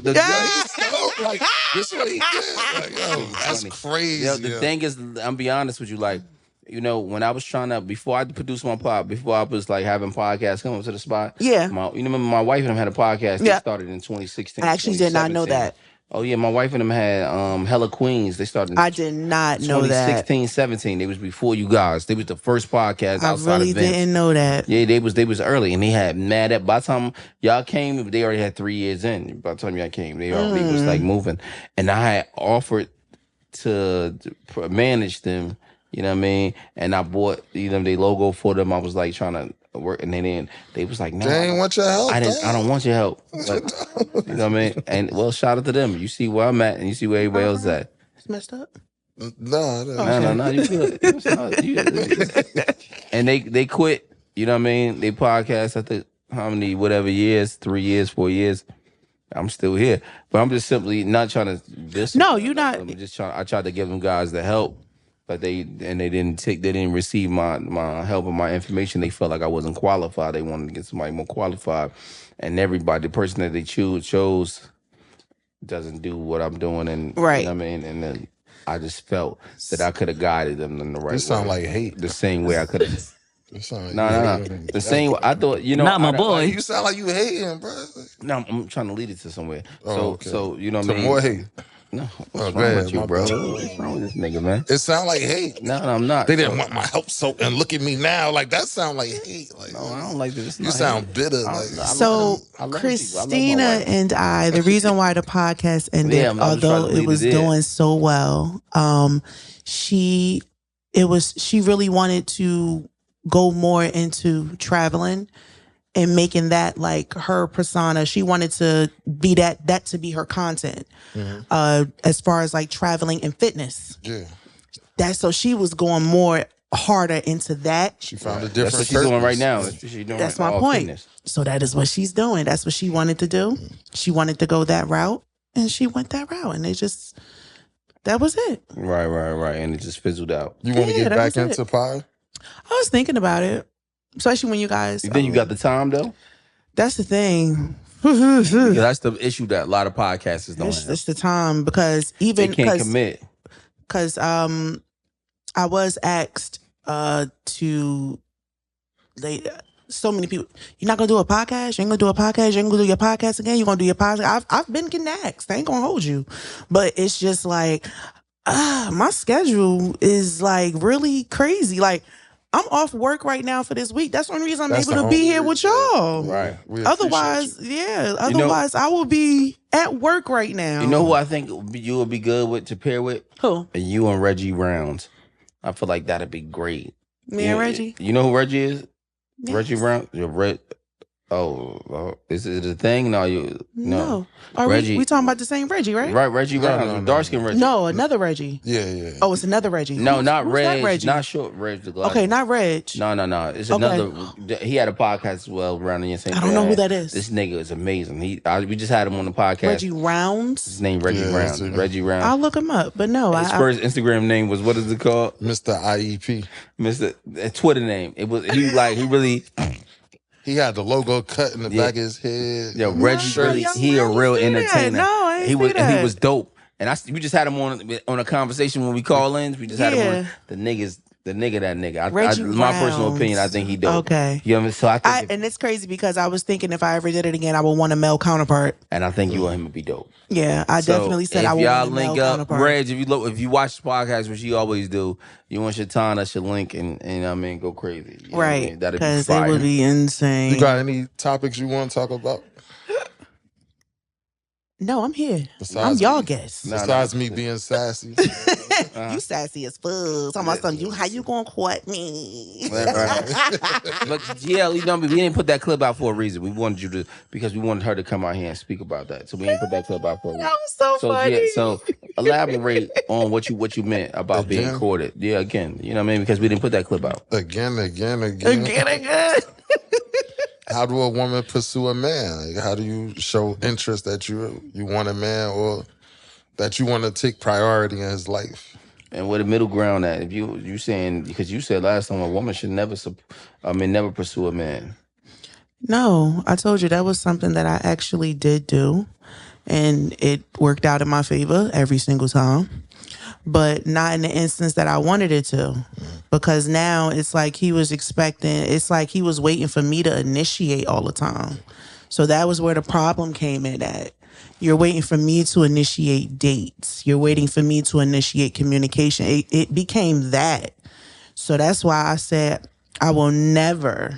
Speaker 4: Like, this is what he did. Like, yo, that's crazy.
Speaker 3: Yo, the thing is, I'm be honest with you, like, you know, when I was trying to, before I produced my pod, before I was like having podcasts come up to the spot.
Speaker 1: Yeah.
Speaker 3: Remember my wife and them had a podcast. They started in 2016.
Speaker 1: I actually did not know that.
Speaker 3: Oh yeah, my wife and them had Hella Queens. They started.
Speaker 1: I did not know that.
Speaker 3: 2016, 17. They was before you guys. They was the first podcast outside
Speaker 1: I really
Speaker 3: of Vince.
Speaker 1: didn't know that.
Speaker 3: Yeah, they was early, and they had mad at. By the time y'all came, they already had 3 years in. By the time y'all came, they already was like moving, and I had offered to manage them. You know what I mean? And I bought their logo for them. I was like trying to work, and they was like, "No,
Speaker 4: they ain't want your help.
Speaker 3: I don't want your help." But, you know what I mean? And well, shout out to them. You see where I'm at, and you see where everybody else at.
Speaker 1: It's messed up.
Speaker 4: No,
Speaker 3: you good. And they quit. You know what I mean? They podcast after how many years? 3 years, 4 years. I'm still here, but I'm just simply not trying to.
Speaker 1: No, you're not.
Speaker 3: I'm just trying. I tried to give them guys the help. But they didn't receive my help and my information. They felt like I wasn't qualified. They wanted to get somebody more qualified. And the person that they chose doesn't do what I'm doing. And
Speaker 1: right.
Speaker 3: You know what I mean? And then I just felt that I could have guided them in the right way.
Speaker 4: This sound like hate.
Speaker 3: The same way I could have.
Speaker 4: No.
Speaker 3: The same. I thought,
Speaker 5: Not my boy.
Speaker 4: You sound like you hating, bro.
Speaker 3: No, I'm trying to lead it to somewhere.
Speaker 4: Okay.
Speaker 3: So you know what I mean?
Speaker 4: More hate.
Speaker 3: No, what's wrong with you, bro? What's wrong with this nigga, man?
Speaker 4: It sound like hate.
Speaker 3: No, I'm not.
Speaker 4: They didn't want my help, and look at me now. Like, that sound like hate. Like,
Speaker 3: no, I don't like this.
Speaker 4: You sound bitter.
Speaker 1: So Christina and I, the reason why the podcast ended, although it was doing so well, she really wanted to go more into traveling and making that like her persona. She wanted to be that to be her content, as far as like traveling and fitness.
Speaker 4: Yeah.
Speaker 1: So she was going more harder into that.
Speaker 4: She found a different.
Speaker 3: That's what she's doing right now.
Speaker 1: That's my point.
Speaker 3: Fitness.
Speaker 1: So that is what she's doing. That's what she wanted to do. She wanted to go that route, and she went that route, and that was it.
Speaker 3: Right. And it just fizzled out.
Speaker 4: You want to get back into pod?
Speaker 1: I was thinking about it. Especially when you guys.
Speaker 3: You think you got the time though?
Speaker 1: That's the thing.
Speaker 3: That's the issue that a lot of podcasters don't have.
Speaker 1: It's the time because even
Speaker 3: they can't commit.
Speaker 1: Because I was asked to. So many people. You're not gonna do a podcast. You ain't gonna do a podcast. You ain't gonna do your podcast again. You're gonna do your podcast. I've been getting asked. I ain't gonna hold you, but it's just like my schedule is like really crazy. Like. I'm off work right now for this week. That's the only reason I'm able to be here with y'all.
Speaker 3: Right.
Speaker 1: Otherwise, I will be at work right now.
Speaker 3: You know who I think you would be good with to pair with?
Speaker 1: Who?
Speaker 3: You and Reggie Rounds. I feel like that'd be great.
Speaker 1: Me and Reggie?
Speaker 3: You know who Reggie is?
Speaker 1: Yes.
Speaker 3: Reggie Rounds? Oh, is it a thing? No, no.
Speaker 1: Are
Speaker 3: Reggie,
Speaker 1: we talking about the same Reggie, right?
Speaker 3: Right, Reggie Brown, dark skin Reggie.
Speaker 1: No, another Reggie.
Speaker 4: Yeah.
Speaker 1: Oh, it's another Reggie.
Speaker 3: No,
Speaker 1: who's
Speaker 3: not
Speaker 1: that
Speaker 3: Reg,
Speaker 1: Reggie?
Speaker 3: not short Reg the glasses.
Speaker 1: Okay, not Reg.
Speaker 3: No. It's another. He had a podcast as well around the same.
Speaker 1: I don't know who that is.
Speaker 3: This nigga is amazing. We just had him on the podcast.
Speaker 1: Reggie Rounds.
Speaker 3: His name Reggie Brown. Reggie Rounds.
Speaker 1: I'll look him up, but no,
Speaker 3: his first Instagram name was, what is it called?
Speaker 4: Mr. IEP.
Speaker 3: Mr. Twitter name. It was he really.
Speaker 4: He had the logo cut in the back of his head.
Speaker 3: Yo, Reggie really, he a real entertainer.
Speaker 1: No, I ain't see that.
Speaker 3: And he was dope. And we just had him on a conversation when we call in. We just had him on the nigga. My personal opinion, I think he dope.
Speaker 1: Okay.
Speaker 3: You know what I mean? So I think
Speaker 1: and it's crazy because I was thinking if I ever did it again, I would want a male counterpart.
Speaker 3: And I think you want him to be dope.
Speaker 1: Yeah, I definitely said I would want a male counterpart.
Speaker 3: Reg, if you watch the podcast, which you always do, you want Shatonia should link and I mean go crazy. You know what I mean? That'd be fire.
Speaker 1: It would be insane.
Speaker 4: You got any topics you want to talk about?
Speaker 1: No, I'm here. I'm y'all guest.
Speaker 4: Besides me being sassy.
Speaker 1: You sassy as fuck. Talking about something. How you gonna court me?
Speaker 3: Right. Look, yeah, we didn't put that clip out for a reason. We wanted you to, because we wanted her to come out here and speak about that. So we didn't put that clip out for a reason.
Speaker 1: That was so funny.
Speaker 3: Yeah, so elaborate on what you meant about being courted. Yeah, again, you know what I mean? Because we didn't put that clip out.
Speaker 4: Again. How do a woman pursue a man? Like, how do you show interest that you want a man, or that you want to take priority in his life?
Speaker 3: And where the middle ground at? If you saying, because you said last time a woman should never pursue a man.
Speaker 1: No, I told you that was something that I actually did do, and it worked out in my favor every single time. But not in the instance that I wanted it to. Because now it's like he was waiting for me to initiate all the time. So that was where the problem came in at. You're waiting for me to initiate dates. You're waiting for me to initiate communication. It became that. So that's why I said I will never,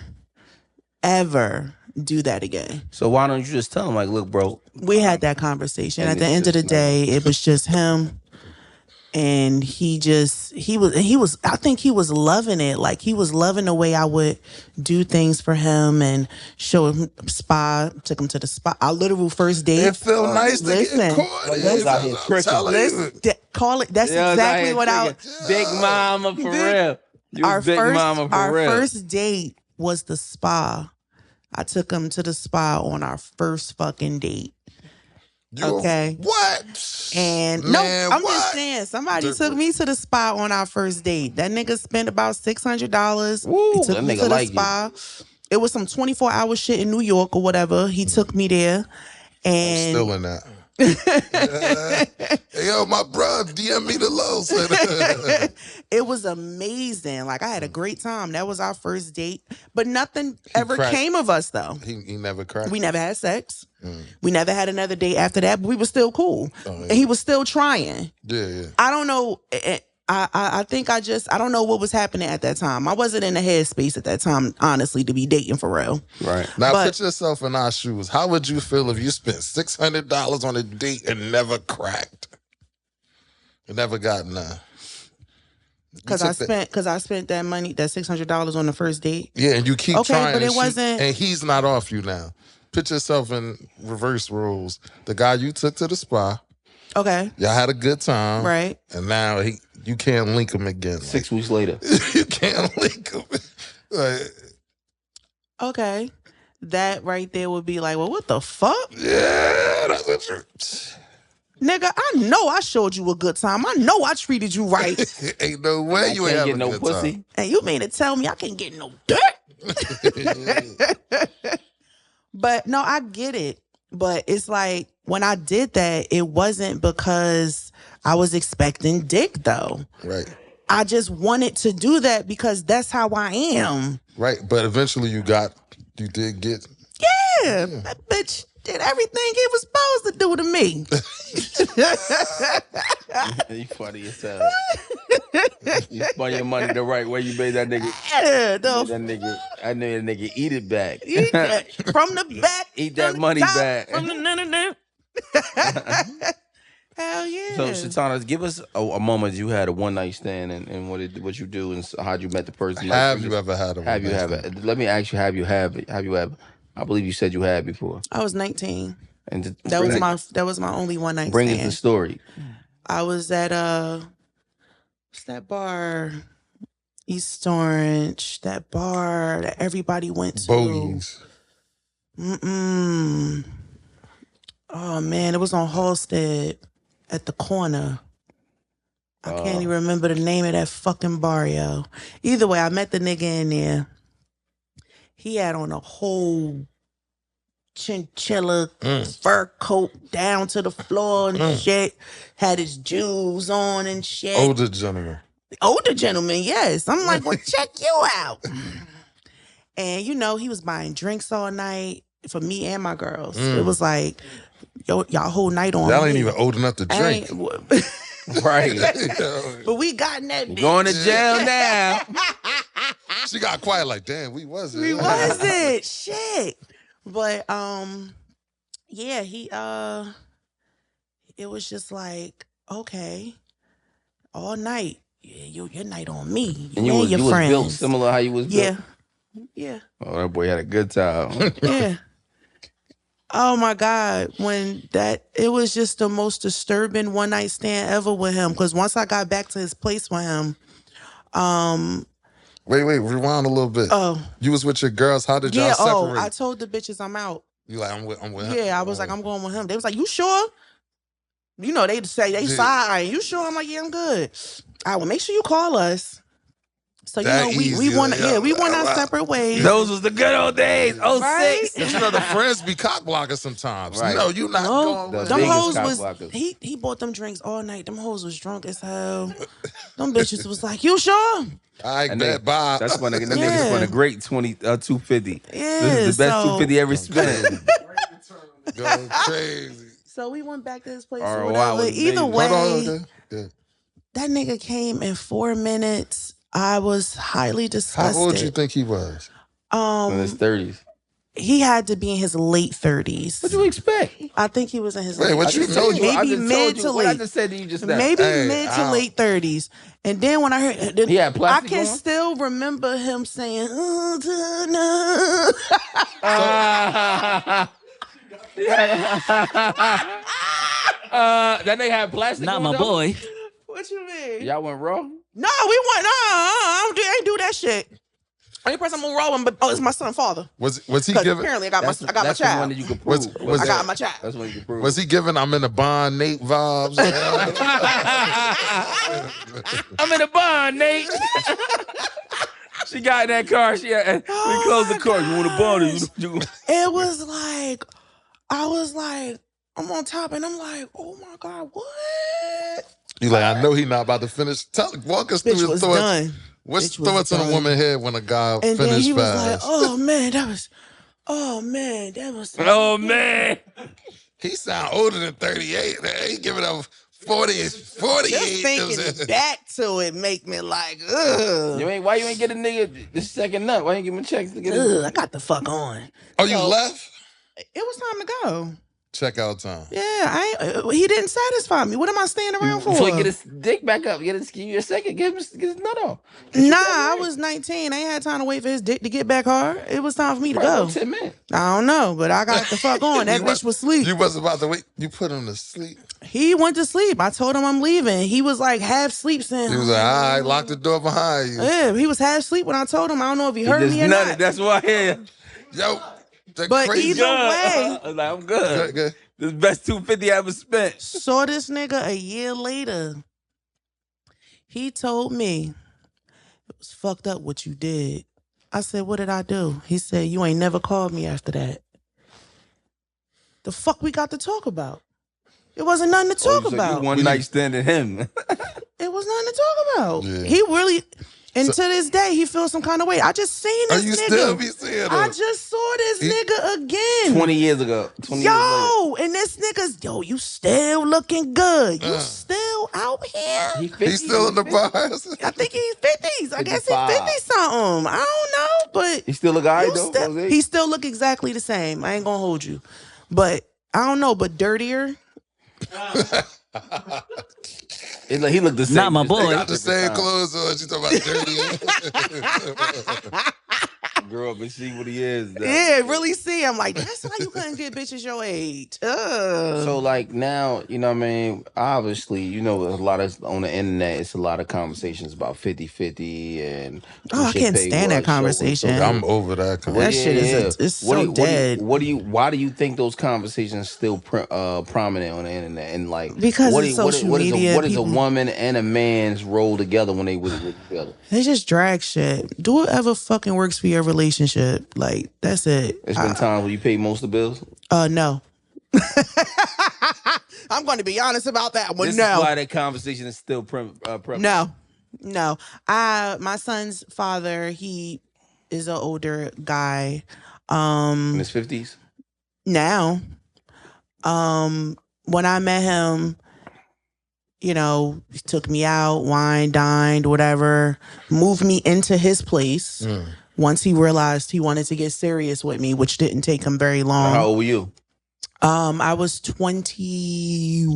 Speaker 1: ever do that again.
Speaker 3: So why don't you just tell him, like, look, bro.
Speaker 1: We had that conversation. At the end of the day, it was just him. And he was, I think he was loving it. Like, he was loving the way I would do things for him and show him spa, took him to the spa. Our literal first date.
Speaker 4: It felt nice to get caught.
Speaker 1: Call it, that's exactly what I was.
Speaker 3: Big mama for real.
Speaker 1: Our first date was the spa. I took him to the spa on our first fucking date. Okay.
Speaker 4: What?
Speaker 1: And man, I'm just saying, somebody took me to the spa on our first date. That nigga spent about $600. He took me to the spa. It was some 24-hour shit in New York or whatever. He took me there. And
Speaker 4: I'm still in that. Hey, yo, my bro, DM me the lows.
Speaker 1: It was amazing. Like, I had a great time. That was our first date. But nothing ever came of us, though.
Speaker 4: He never cracked.
Speaker 1: We never had sex. We never had another date after that, but we were still cool. And he was still trying.
Speaker 4: Yeah.
Speaker 1: I don't know. I think I don't know what was happening at that time. I wasn't in the headspace at that time, honestly, to be dating for real.
Speaker 4: Right. Now, put yourself in our shoes. How would you feel if you spent $600 on a date and never cracked? And never got none?
Speaker 1: Because I spent that money, that $600 on the first date.
Speaker 4: Yeah, and you keep trying.
Speaker 1: But it wasn't.
Speaker 4: And he's not off you now. Put yourself in reverse roles. The guy you took to the spa.
Speaker 1: Okay.
Speaker 4: Y'all had a good time.
Speaker 1: Right.
Speaker 4: And now you can't link him again.
Speaker 3: 6 weeks later.
Speaker 4: You can't link him.
Speaker 1: Okay. That right there would be like, well, what the fuck?
Speaker 4: Yeah, that's what you're...
Speaker 1: Nigga, I know I showed you a good time. I know I treated you right.
Speaker 4: Ain't no way you ain't having no pussy. Time.
Speaker 1: And you mean to tell me I can't get no dirt? But no, I get it. But it's like, when I did that, it wasn't because I was expecting dick, though.
Speaker 4: Right.
Speaker 1: I just wanted to do that because that's how I am.
Speaker 4: Right. But eventually you did get...
Speaker 1: Yeah. That bitch did everything he was supposed to do to me.
Speaker 3: You funny as hell. You spent your money the right way. You made that nigga.
Speaker 1: Yeah,
Speaker 3: I knew that nigga eat it back.
Speaker 1: From the back.
Speaker 3: Eat that money back.
Speaker 1: From the Hell yeah.
Speaker 3: So Shatonia, give us a moment you had a one night stand and what you do and how you met the person.
Speaker 4: Have you ever had a one night stand?
Speaker 3: Let me ask you, have you ever? I believe you said you had before.
Speaker 1: I was 19.
Speaker 3: And
Speaker 1: that was my only one night
Speaker 3: bring
Speaker 1: stand.
Speaker 3: us the story.
Speaker 1: I was at what's that bar? East Orange, that bar that everybody went to.
Speaker 4: Bogies.
Speaker 1: Oh man, it was on Halstead at the corner. I can't even remember the name of that fucking bar, yo. Either way, I met the nigga in there. He had on a whole chinchilla fur coat down to the floor and shit. Had his jewels on and shit.
Speaker 4: Older gentleman.
Speaker 1: Older gentleman, yes. I'm like, well, check you out. And you know, he was buying drinks all night for me and my girls. It was like, yo, y'all whole night on.
Speaker 4: Y'all ain't even old enough to drink.
Speaker 3: Right.
Speaker 1: But we got in that bitch.
Speaker 3: Going to jail now.
Speaker 4: She got quiet like, damn, we wasn't.
Speaker 1: We wasn't. Shit. But yeah, it was just like, okay, all night. Yeah, your night on me.
Speaker 3: And
Speaker 1: your
Speaker 3: you
Speaker 1: friends.
Speaker 3: was built similar how you was built?
Speaker 1: Yeah.
Speaker 3: Oh, that boy had a good time.
Speaker 1: Yeah. Oh my God. It was just the most disturbing one night stand ever with him. Because once I got back to his place with him,
Speaker 4: Wait, rewind a little bit.
Speaker 1: Oh.
Speaker 4: You was with your girls. How did y'all separate?
Speaker 1: I told the bitches I'm out.
Speaker 4: You like, I'm with him?
Speaker 1: Yeah, I was like, I'm going with him. They was like, you sure? You know, they say they sorry. You sure? I'm like, yeah, I'm good. All right, well, make sure you call us. So, you know, we went our separate ways.
Speaker 3: Those was the good old days. 06.
Speaker 1: Right?
Speaker 4: But you know, the friends be cock blockers sometimes.
Speaker 3: Right.
Speaker 4: You know, you not going with
Speaker 1: them
Speaker 3: biggest
Speaker 1: hoes
Speaker 3: cock
Speaker 1: was,
Speaker 3: blockers.
Speaker 1: he bought them drinks all night. Them hoes was drunk as hell. Them bitches was like, you sure?
Speaker 4: I
Speaker 3: And
Speaker 4: bet, bye.
Speaker 3: That's when niggas
Speaker 1: Yeah.
Speaker 3: spun a great 250.
Speaker 1: Yeah,
Speaker 3: This is the best
Speaker 1: so-
Speaker 3: 250 ever spent.
Speaker 4: Go crazy.
Speaker 1: So we went back to his place
Speaker 3: ROI
Speaker 1: or whatever.
Speaker 3: was
Speaker 1: Either
Speaker 3: big.
Speaker 1: way,
Speaker 4: Hold on. Yeah.
Speaker 1: that nigga came in 4 minutes. I was highly
Speaker 4: How
Speaker 1: disgusted.
Speaker 4: old you think he was?
Speaker 3: In his 30s.
Speaker 1: He had to be in his late 30s.
Speaker 3: What you expect?
Speaker 1: I think he was in his
Speaker 4: Wait,
Speaker 1: late
Speaker 4: what
Speaker 3: I
Speaker 4: you
Speaker 3: just told you. I
Speaker 1: Maybe
Speaker 3: just
Speaker 1: mid
Speaker 3: told you
Speaker 1: to
Speaker 3: what I
Speaker 1: late.
Speaker 3: just said to you just now.
Speaker 1: Maybe
Speaker 4: Hey,
Speaker 1: mid to
Speaker 4: ow.
Speaker 1: late 30s. And then when I heard,
Speaker 3: He had
Speaker 1: I
Speaker 3: plastic
Speaker 1: can
Speaker 3: on?
Speaker 1: still remember him saying, oh, tonight.
Speaker 3: That nigga had plastic
Speaker 5: Not
Speaker 3: on
Speaker 5: my
Speaker 3: though?
Speaker 5: boy.
Speaker 1: What you mean?
Speaker 3: Y'all went raw?
Speaker 1: No, we went. I ain't do that shit. Only person I'm gonna roll with, but it's my son, father.
Speaker 4: Was he
Speaker 1: Because
Speaker 4: giving?
Speaker 1: apparently I got
Speaker 3: That's
Speaker 1: my
Speaker 3: the one
Speaker 1: child.
Speaker 3: that you could
Speaker 4: Was-
Speaker 3: prove.
Speaker 4: was
Speaker 1: I got
Speaker 4: it-
Speaker 1: my child.
Speaker 3: That's one you could prove.
Speaker 4: Was he giving? I'm in the Bond Nate vibes.
Speaker 3: I'm in the bond, Nate. She got in that car. We closed the car. You want a bond?
Speaker 1: It was like, I was like, I'm on top, and I'm like, oh my God, what?
Speaker 4: You like? I know he not about to finish. Walk us through
Speaker 1: Bitch
Speaker 4: his
Speaker 1: was
Speaker 4: thoughts.
Speaker 1: done.
Speaker 4: What's
Speaker 1: Bitch was
Speaker 4: thoughts in a
Speaker 1: done.
Speaker 4: woman's head when a guy
Speaker 1: And then
Speaker 4: finished
Speaker 1: he was
Speaker 4: fast?
Speaker 1: like, oh man, that was. Oh man.
Speaker 3: He
Speaker 4: sound older than 38. He giving up 48.
Speaker 1: Just thinking back to it make me like, ugh.
Speaker 3: Why you ain't get a nigga the second nut? Why you ain't give him a check to get
Speaker 1: Ugh,
Speaker 3: it?
Speaker 1: I got the fuck on.
Speaker 4: Oh, you left?
Speaker 1: It was time to go.
Speaker 4: Checkout time.
Speaker 1: Yeah, he didn't satisfy me. What am I staying around for?
Speaker 3: So he get his dick back up. Give you a second. Get his nut off.
Speaker 1: Nah, I was 19. I ain't had time to wait for his dick to get back hard. It was time for me to
Speaker 3: Probably
Speaker 1: go.
Speaker 3: about 10 minutes.
Speaker 1: I don't know, but I got the fuck on. That bitch was asleep.
Speaker 4: You wasn't about to wait. You put him to sleep.
Speaker 1: He went to sleep. I told him I'm leaving. He was like half sleep saying,
Speaker 4: He was like, all right, lock the door behind you.
Speaker 1: yeah, he was half sleep when I told him. I don't know if he heard me or
Speaker 3: nutted.
Speaker 1: not.
Speaker 3: That's why I hear.
Speaker 4: Yo, the
Speaker 1: But
Speaker 4: crazy.
Speaker 1: either way,
Speaker 3: I was like, I'm good.
Speaker 4: Good.
Speaker 3: This best 250 I ever spent.
Speaker 1: saw this nigga a year later. He told me it was fucked up what you did. I said, what did I do? He said, you ain't never called me after that. The fuck we got to talk about? It wasn't nothing to talk about.
Speaker 3: One night standing him.
Speaker 1: It was nothing to talk about.
Speaker 4: Yeah.
Speaker 1: He really, and to this day, he feels some kind of way. I just seen this
Speaker 4: you
Speaker 1: nigga.
Speaker 4: still be seeing him?
Speaker 1: I just saw this nigga again.
Speaker 3: 20 years ago. 20 years later.
Speaker 1: And this nigga's, you still looking good. You still out here.
Speaker 4: He's still in the bars.
Speaker 1: I think he's 50s. I guess he's
Speaker 3: 55.
Speaker 1: 50-something. I don't know, but
Speaker 3: He still look all right,
Speaker 1: you
Speaker 3: though?
Speaker 1: still- he still look exactly the same. I ain't gonna hold you. But, I don't know, but dirtier.
Speaker 3: He looked the same.
Speaker 5: Not my
Speaker 3: just
Speaker 5: boy.
Speaker 4: Got the same clothes on. She talking about dirty.
Speaker 3: grow up and see what he is. Now.
Speaker 1: Yeah, really see. I'm like, that's why you couldn't get bitches your age.
Speaker 3: So like now, you know what I mean? Obviously, you know, a lot of on the internet, it's a lot of conversations about 50-50 and
Speaker 1: I can't stand that conversation.
Speaker 4: I'm over that
Speaker 1: That shit is so dead.
Speaker 3: Why do you think those conversations still prominent on the internet? And like
Speaker 1: because it's social media.
Speaker 3: What is a woman and a man's role together when they with together?
Speaker 1: They just drag shit. Do whatever fucking works for your relationship. Like that's it.
Speaker 3: It's been times where you pay most of the bills.
Speaker 1: No. I'm going to be honest about that one.
Speaker 3: This is why that conversation is still prevalent.
Speaker 1: No. My son's father, he is an older guy.
Speaker 3: In his 50s?
Speaker 1: Now. When I met him, you know, he took me out, wine, dined, whatever, moved me into his place. Once he realized he wanted to get serious with me, which didn't take him very long.
Speaker 3: How old were you?
Speaker 1: I was 21.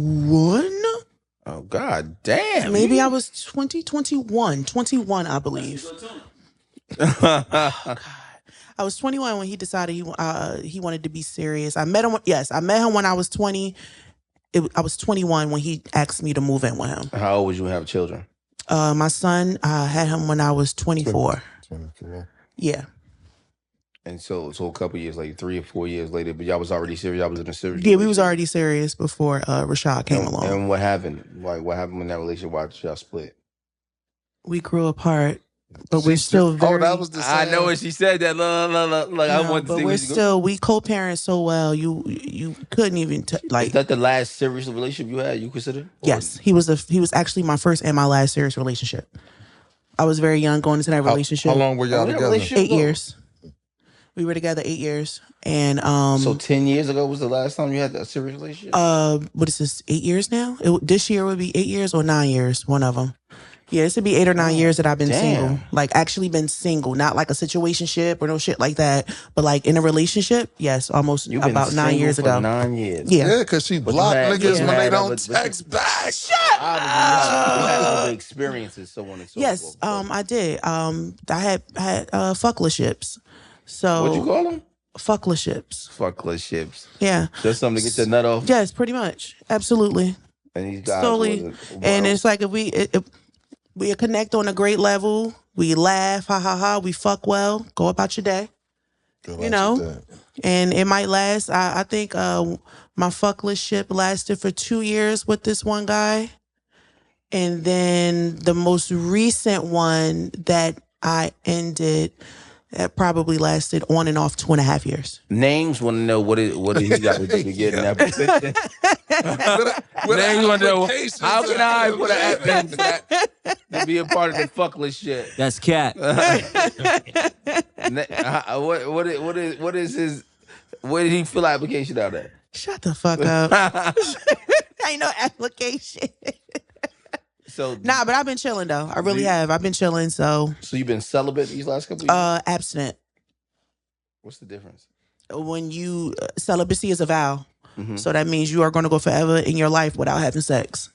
Speaker 3: Oh, God damn.
Speaker 1: Maybe I was 21, I believe. Oh, God. I was 21 when he decided he wanted to be serious. I met him when I was 20. I was 21 when he asked me to move in with him.
Speaker 3: How old was you when you have children?
Speaker 1: My son, I had him when I was 24.
Speaker 4: 24.
Speaker 1: Yeah.
Speaker 3: And so a couple years later, 3 or 4 years later, but y'all was already serious. Y'all was in a serious.
Speaker 1: Yeah, we was already serious before Rashad came along.
Speaker 3: And what happened? Like, what happened when that relationship? Why did y'all split?
Speaker 1: We grew apart, but we're still very.
Speaker 4: Oh, that was the same.
Speaker 3: I know when she said that. Like I want to see.
Speaker 1: We co-parent so well. You couldn't even like.
Speaker 3: Is that the last serious relationship you had? You consider?
Speaker 1: Yes, he was actually my first and my last serious relationship. I was very young going into that relationship.
Speaker 4: How long were y'all together?
Speaker 1: 8 years. We were together 8 years, and
Speaker 3: so 10 years ago was the last time you had a serious relationship.
Speaker 1: What is this? 8 years now? This year would be 8 years or 9 years. One of them. Yeah, this would be 8 or 9 years that I've been single. Like actually been single, not like a situationship or no shit like that, but like in a relationship. Yes, almost about 9 years ago.
Speaker 3: 9 years.
Speaker 1: Yeah,
Speaker 4: because she blocked niggas when they don't text back.
Speaker 1: Shut up.
Speaker 3: You had other experiences, so on and so forth.
Speaker 1: Yes, I did. I had fucklerships. So
Speaker 3: What'd you call them?
Speaker 1: Fucklerships.
Speaker 3: Fucklerships.
Speaker 1: Yeah.
Speaker 3: Just something to get your nut off.
Speaker 1: Yes, pretty much. Absolutely.
Speaker 3: And these guys
Speaker 1: slowly, and it's like if we connect on a great level, we laugh, ha ha ha, we fuck well, go about your day. And it might last. I think my fucklership lasted for 2 years with this one guy. And then the most recent one that I ended, that probably lasted on and off 2.5 years.
Speaker 3: Names want to know what he got to do to get in that position. Names want to know how can I put an act to be a part of the fuckless shit.
Speaker 5: That's cat.
Speaker 3: What is his? Where did he fill application out at?
Speaker 1: Shut the fuck up. Ain't no application.
Speaker 3: So
Speaker 1: but I've been chilling though. I really have. I've been chilling. So
Speaker 3: you've been celibate these last couple of years?
Speaker 1: Abstinent.
Speaker 3: What's the difference?
Speaker 1: When you celibacy is a vow, so that means you are going to go forever in your life without having sex.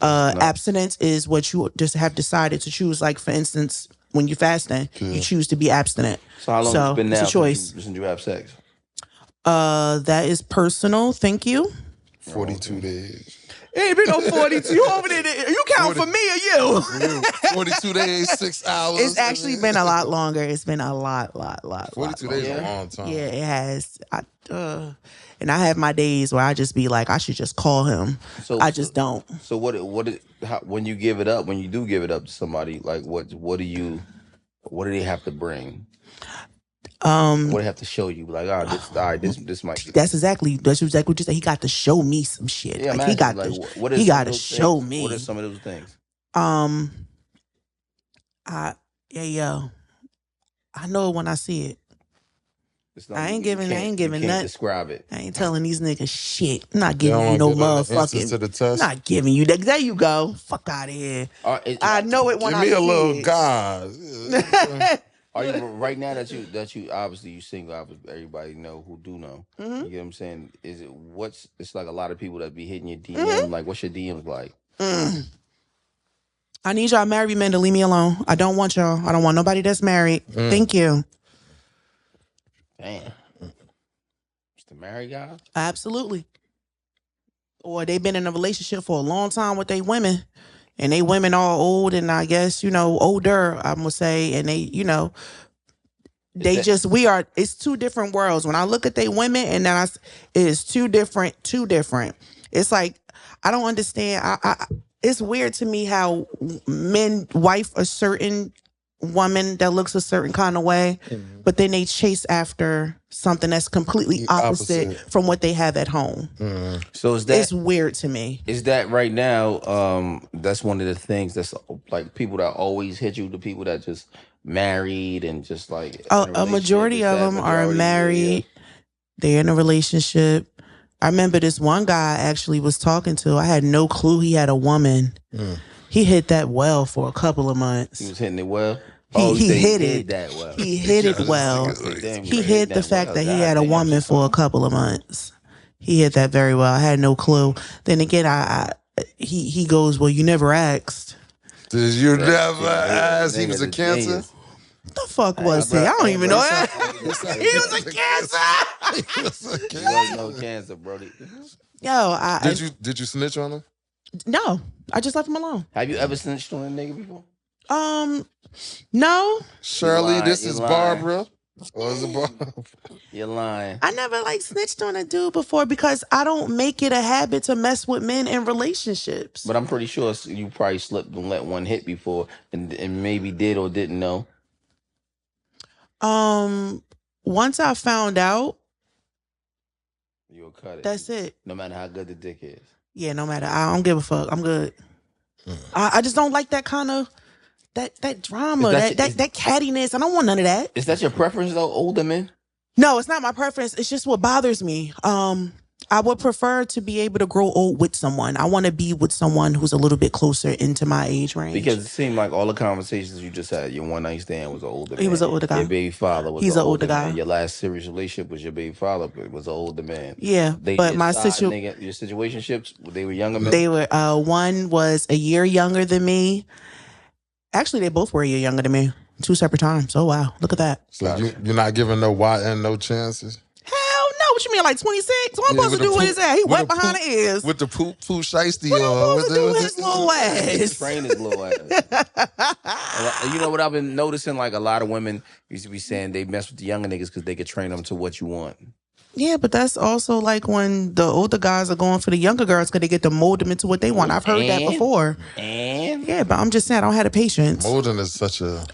Speaker 1: Abstinence is what you just have decided to choose. Like for instance, when you're fasting, you choose to be abstinent.
Speaker 3: So how long has it been now
Speaker 1: it's a choice
Speaker 3: since you have sex?
Speaker 1: That is personal. Thank you.
Speaker 4: 42 days.
Speaker 1: It ain't been no 42. You over there? You count 40, for me or you?
Speaker 4: 42 days, 6 hours.
Speaker 1: It's actually been a lot longer. It's been a lot
Speaker 4: 42 days is a long time.
Speaker 1: Yeah, it has. And I have my days where I just be like, I should just call him. I just don't.
Speaker 3: So when you give it up, when you do give it up to somebody, like what do they have to bring? What do they have to show you? Like, this might be.
Speaker 1: That's exactly what you said. He got to show me some shit.
Speaker 3: Yeah,
Speaker 1: like, he got to show me.
Speaker 3: What are some of those things?
Speaker 1: I know it when I see it. I ain't giving nothing.
Speaker 3: Describe it.
Speaker 1: I ain't telling these niggas shit. I'm not giving you no motherfucking.
Speaker 4: To the test.
Speaker 1: Not giving you that. There you go. Fuck out of here. I know it when I see it.
Speaker 4: Give me a little God.
Speaker 3: Are you right now that you obviously you single? Everybody know who do know. You get what I'm saying? Is it it's like a lot of people that be hitting your DM. Like, what's your DMs like?
Speaker 1: I need y'all married men to leave me alone. I don't want y'all. I don't want nobody that's married. Thank you.
Speaker 3: Damn. It's the married guy?
Speaker 1: Absolutely. Or they've been in a relationship for a long time with their women, and they women all old and I guess, older, I'm gonna say, and they, it's two different worlds. When I look at they women and then it is two different. It's like, I don't understand. It's weird to me how men wife a certain woman that looks a certain kind of way, but then they chase after something that's completely opposite from what they have at home.
Speaker 3: So
Speaker 1: it's weird to me.
Speaker 3: Is that right now? That's one of the things that's like people that always hit you, the people that just married and just like
Speaker 1: a majority of them are married. Yeah. They're in a relationship. I remember this one guy I actually was talking to. I had no clue he had a woman. He hit that well for a couple of months.
Speaker 3: He was hitting it well.
Speaker 1: He hit it that well. He hit it well. He hit the fact that he had a woman for a couple of months. He hit that very well. I had no clue. Then again, he goes, well, you never asked.
Speaker 4: Did you never ask? He was a Cancer.
Speaker 1: The fuck was he? I don't even know that. He was a Cancer.
Speaker 3: He was no Cancer, Brody.
Speaker 1: Yo,
Speaker 4: did you snitch on him?
Speaker 1: No, I just left him alone.
Speaker 3: Have you ever snitched on a nigga before?
Speaker 1: No.
Speaker 4: Shirley, this is Barbara. Or is it Barbara?
Speaker 3: You're lying.
Speaker 1: I never snitched on a dude before because I don't make it a habit to mess with men in relationships.
Speaker 3: But I'm pretty sure you probably slipped and let one hit before and maybe did or didn't know.
Speaker 1: Once I found out,
Speaker 3: you'll cut it.
Speaker 1: That's it.
Speaker 3: No matter how good the dick is.
Speaker 1: Yeah, no matter. I don't give a fuck. I'm good. I just don't like that kind of that drama, that cattiness. I don't want none of that.
Speaker 3: Is that your preference though, older men?
Speaker 1: No, it's not my preference. It's just what bothers me. I would prefer to be able to grow old with someone. I want to be with someone who's a little bit closer into my age range.
Speaker 3: Because it seemed like all the conversations you just had, your one night stand was an older man.
Speaker 1: He was an older guy.
Speaker 3: Your baby father was
Speaker 1: an older guy.
Speaker 3: Man. Your last serious relationship was your baby father, but was an older man.
Speaker 1: Yeah, but my
Speaker 3: your situationships, they were younger men?
Speaker 1: They were, one was a year younger than me. Actually, they both were a year younger than me. 2 separate times. Oh, wow. Look at that.
Speaker 4: So you're not giving no YN no chances?
Speaker 1: Hell no. What you mean, like 26? What am I supposed to do with his ass? He wet behind the ears.
Speaker 4: With the poo shiesty.
Speaker 1: What am I supposed to do with his little ass?
Speaker 3: Train his little ass. You know what I've been noticing? Like a lot of women used to be saying they mess with the younger niggas because they could train them to what you want.
Speaker 1: Yeah, but that's also like when the older guys are going for the younger girls because they get to mold them into what they want. I've heard that before. Yeah, but I'm just saying I don't have the patience.
Speaker 4: Molding is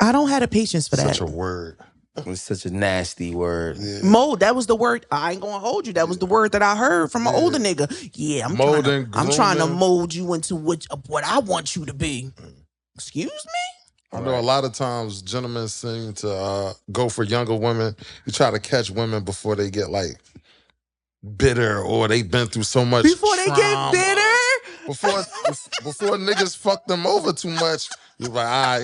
Speaker 4: I
Speaker 1: don't have the patience for that.
Speaker 4: Such a word.
Speaker 3: It's such a nasty word.
Speaker 1: Yeah. Mold, that was the word. I ain't gonna hold you. That was the word that I heard from an older nigga. Yeah, I'm trying to mold you into what I want you to be. Excuse me?
Speaker 4: I know a lot of times gentlemen seem to go for younger women. You try to catch women before they get bitter or they been through so much
Speaker 1: before
Speaker 4: trauma.
Speaker 1: They get bitter?
Speaker 4: Before niggas fuck them over too much, you're like,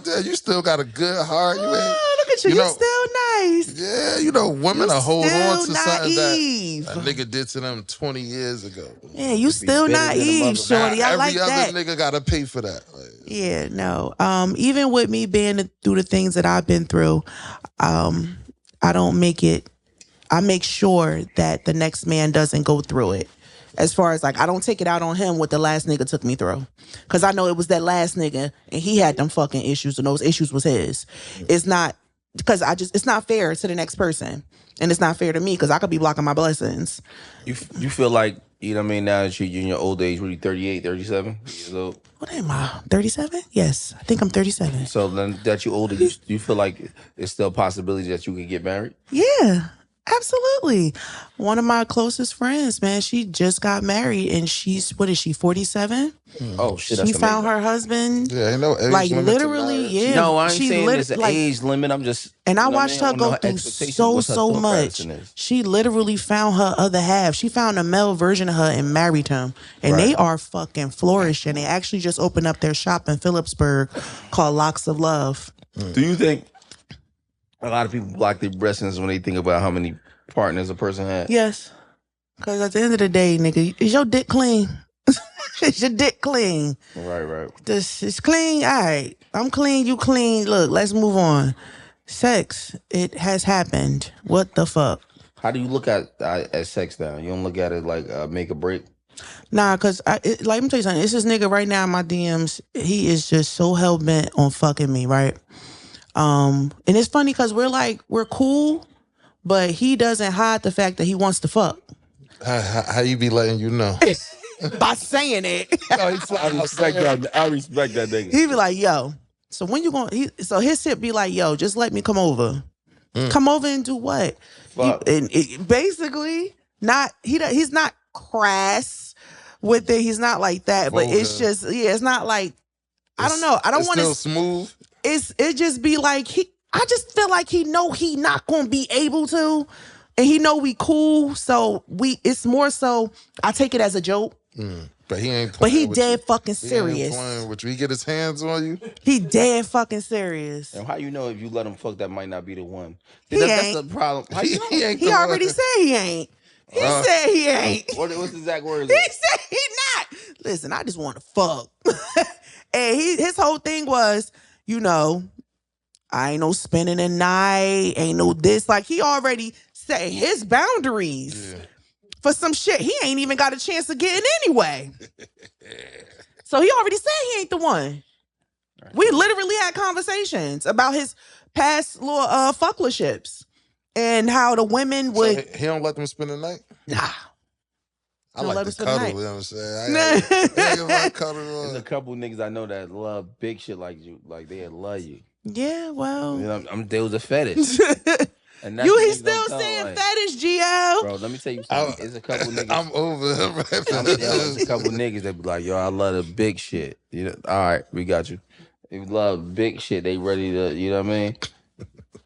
Speaker 4: damn, you still got a good heart. You ain't,
Speaker 1: look at you. You're still nice.
Speaker 4: Yeah, women will hold on to something that nigga did to them 20 years ago.
Speaker 1: Yeah, you still naive, shorty. I like that.
Speaker 4: Every other nigga got to pay for that.
Speaker 1: Yeah, no. Even with me being through the things that I've been through, I don't make it. I make sure that the next man doesn't go through it. As far as I don't take it out on him what the last nigga took me through. Because I know it was that last nigga and he had them fucking issues and those issues was his. It's not, because it's not fair to the next person. And it's not fair to me because I could be blocking my blessings.
Speaker 3: You feel like, you know what I mean, now that you're in your old age, really 38, 37 years old?
Speaker 1: What am I, 37? Yes, I think I'm 37.
Speaker 3: So then that you're older, you feel like there's still a possibility that you could get married?
Speaker 1: Yeah. Absolutely. One of my closest friends, man, she just got married and she's, 47?
Speaker 3: Oh, shit,
Speaker 1: She found her husband.
Speaker 4: Yeah, ain't no age limit
Speaker 1: literally, yeah.
Speaker 3: No, I ain't saying there's an age limit. I'm just...
Speaker 1: And I watched her go through so much. She literally found her other half. She found a male version of her and married him. And they are fucking flourishing. They actually just opened up their shop in Phillipsburg called Locks of Love.
Speaker 3: Do you think a lot of people block their blessings when they think about how many partners a person had?
Speaker 1: Yes. Because at the end of the day, nigga, is your dick clean? Is your dick clean?
Speaker 3: Right.
Speaker 1: This is clean? All right. I'm clean, you clean. Look, let's move on. Sex, it has happened. What the fuck?
Speaker 3: How do you look at sex now? You don't look at it like make a break?
Speaker 1: Nah, cause like let me tell you something. It's this nigga right now in my DMs. He is just so hell bent on fucking me, right? And it's funny cause we're cool, but he doesn't hide the fact that he wants to fuck.
Speaker 4: How you be letting you know?
Speaker 1: By saying it.
Speaker 3: I respect that nigga.
Speaker 1: He be like, yo. So when you going? So his shit be like, yo, just let me come over. Come over and do what? Basically, not he's not crass with it. He's not like that, but it's just it's not like I don't know. I don't want to
Speaker 4: smooth.
Speaker 1: It just be like I just feel like he know he not gonna be able to, and he know we cool. So it's more so I take it as a joke.
Speaker 4: But he ain't.
Speaker 1: But he dead fucking serious.
Speaker 4: He ain't playing with you. He get his hands on you.
Speaker 1: He dead fucking serious.
Speaker 3: And how you know if you let him fuck that might not be the one?
Speaker 1: That's
Speaker 3: the problem. How you know?
Speaker 1: He already said he ain't. He said he ain't.
Speaker 3: What's the exact words?
Speaker 1: He said he not. Listen, I just want to fuck. And his whole thing was, I ain't no spending the night, ain't no this. Like he already set his boundaries. Yeah. For some shit he ain't even got a chance of getting anyway. So he already said he ain't the one. We literally had conversations about his past little fucklerships and how the women would.
Speaker 4: So he don't let them spend the night?
Speaker 1: Nah.
Speaker 4: I like to cuddle, you know what I'm saying? There's
Speaker 3: a couple niggas I know that love big shit like you. Like they love you.
Speaker 1: Yeah, well.
Speaker 3: There was a fetish. And
Speaker 1: he's still saying fetish, GL.
Speaker 3: Bro, let me tell you something. There's a couple niggas.
Speaker 4: I'm over him.
Speaker 3: There's a couple niggas that be like, yo, I love the big shit. All right, we got you. They love big shit. They ready to, you know what I mean?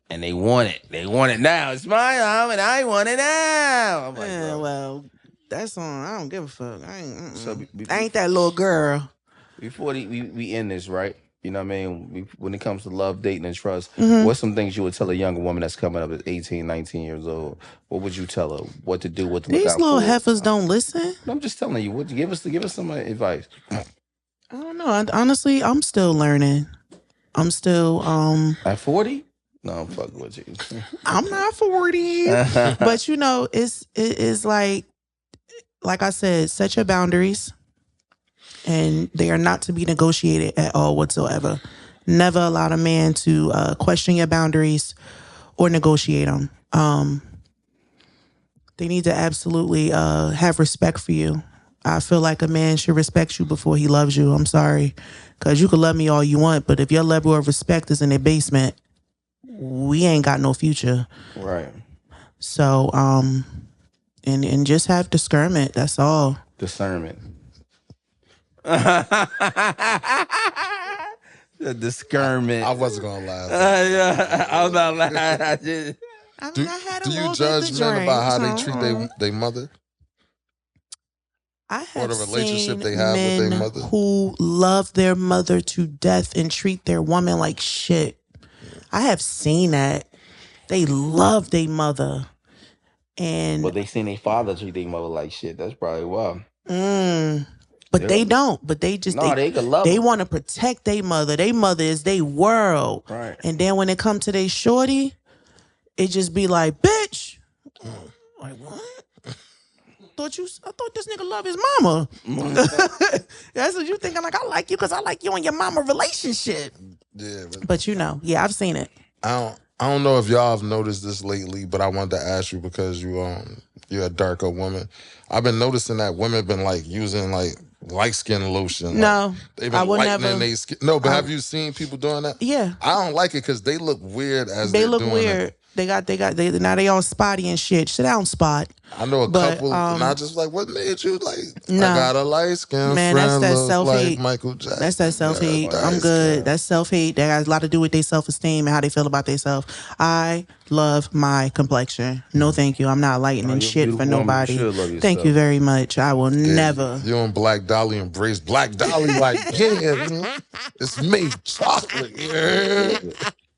Speaker 3: And they want it. They want it now. It's my arm and I want it now. I'm like,
Speaker 1: well, that's on. I don't give a fuck. I ain't that little girl.
Speaker 3: Before we end this, right? You know what I mean? When it comes to love, dating, and trust, what's some things you would tell a younger woman that's coming up at 18, 19 years old? What would you tell her? What to do? What to look out for?
Speaker 1: These little heifers don't listen.
Speaker 3: I'm just telling you. Give us some advice.
Speaker 1: I don't know. Honestly, I'm still learning. I'm still
Speaker 3: At 40? No, I'm fucking with you.
Speaker 1: I'm not 40. But it is like I said, set your boundaries. And they are not to be negotiated at all whatsoever. Never allow a man to question your boundaries or negotiate them. They need to absolutely have respect for you. I feel like a man should respect you before he loves you. I'm sorry. Because you can love me all you want, but if your level of respect is in the basement, we ain't got no future.
Speaker 3: Right.
Speaker 1: So, and just have discernment. That's all.
Speaker 3: Discernment. The discernment.
Speaker 4: I wasn't gonna laugh.
Speaker 3: I'm not laughing.
Speaker 4: Do you judge men about how they treat their mother?
Speaker 1: I have
Speaker 4: or the relationship
Speaker 1: seen
Speaker 4: they have
Speaker 1: men
Speaker 4: with their mother
Speaker 1: who love their mother to death and treat their woman like shit. I have seen that. They love their mother.
Speaker 3: But they seen their father treat their mother like shit. That's probably why.
Speaker 1: But they don't. But they just they want to protect their mother. Their mother is their world.
Speaker 3: Right.
Speaker 1: And then when it comes to their shorty, it just be like, bitch. Like what? I thought this nigga love his mama. That's what you think. I'm like, I like you because I like you and your mama relationship.
Speaker 4: Yeah,
Speaker 1: but I've seen it.
Speaker 4: I don't know if y'all have noticed this lately, but I wanted to ask you because you're a darker woman. I've been noticing that women been like using like light skin lotion.
Speaker 1: No,
Speaker 4: they've been lightening their skin. No, but have you seen people doing that?
Speaker 1: Yeah,
Speaker 4: I don't like it because they look weird as
Speaker 1: they look
Speaker 4: doing
Speaker 1: weird.
Speaker 4: It.
Speaker 1: Now they all spotty and shit. Sit down, Spot.
Speaker 4: I know a couple, and I just like, what made you like?
Speaker 1: No.
Speaker 4: I got a light skin friend.
Speaker 1: That's that self-hate.
Speaker 4: Like Michael Jackson.
Speaker 1: That's that self-hate. I'm good. That's self-hate. That has a lot to do with their self-esteem and how they feel about themselves. I love my complexion. No, thank you. I'm not lightening shit for nobody. Thank you very much. I will never.
Speaker 4: You and Black Dolly embrace Black Dolly like, yeah, it's me, chocolate. Yeah.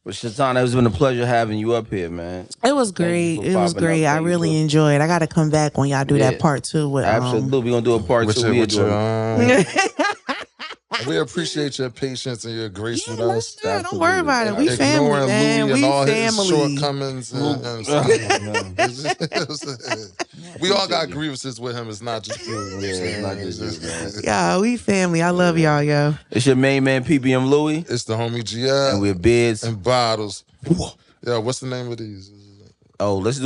Speaker 3: Well, Shatonia, it's been a pleasure having you up here, man.
Speaker 1: It was great. It was great. I really enjoyed. I got to come back when y'all do that part 2. With,
Speaker 3: absolutely, we're gonna do a part 2.
Speaker 4: We appreciate your patience and your grace with us.
Speaker 1: No, don't worry about it. We family,
Speaker 4: Ignoring
Speaker 1: man.
Speaker 4: Louis
Speaker 1: we
Speaker 4: and all his
Speaker 1: family.
Speaker 4: shortcomings and stuff. We all got grievances with him. It's not just you.
Speaker 3: Yeah, it's not just you, man.
Speaker 1: Yeah, we family. I love y'all, yo.
Speaker 3: It's your main man, PBM Louis.
Speaker 4: It's the homie GL.
Speaker 3: And we're Beards.
Speaker 4: And Bottles. Yeah, what's the name of these?
Speaker 3: Oh, let's do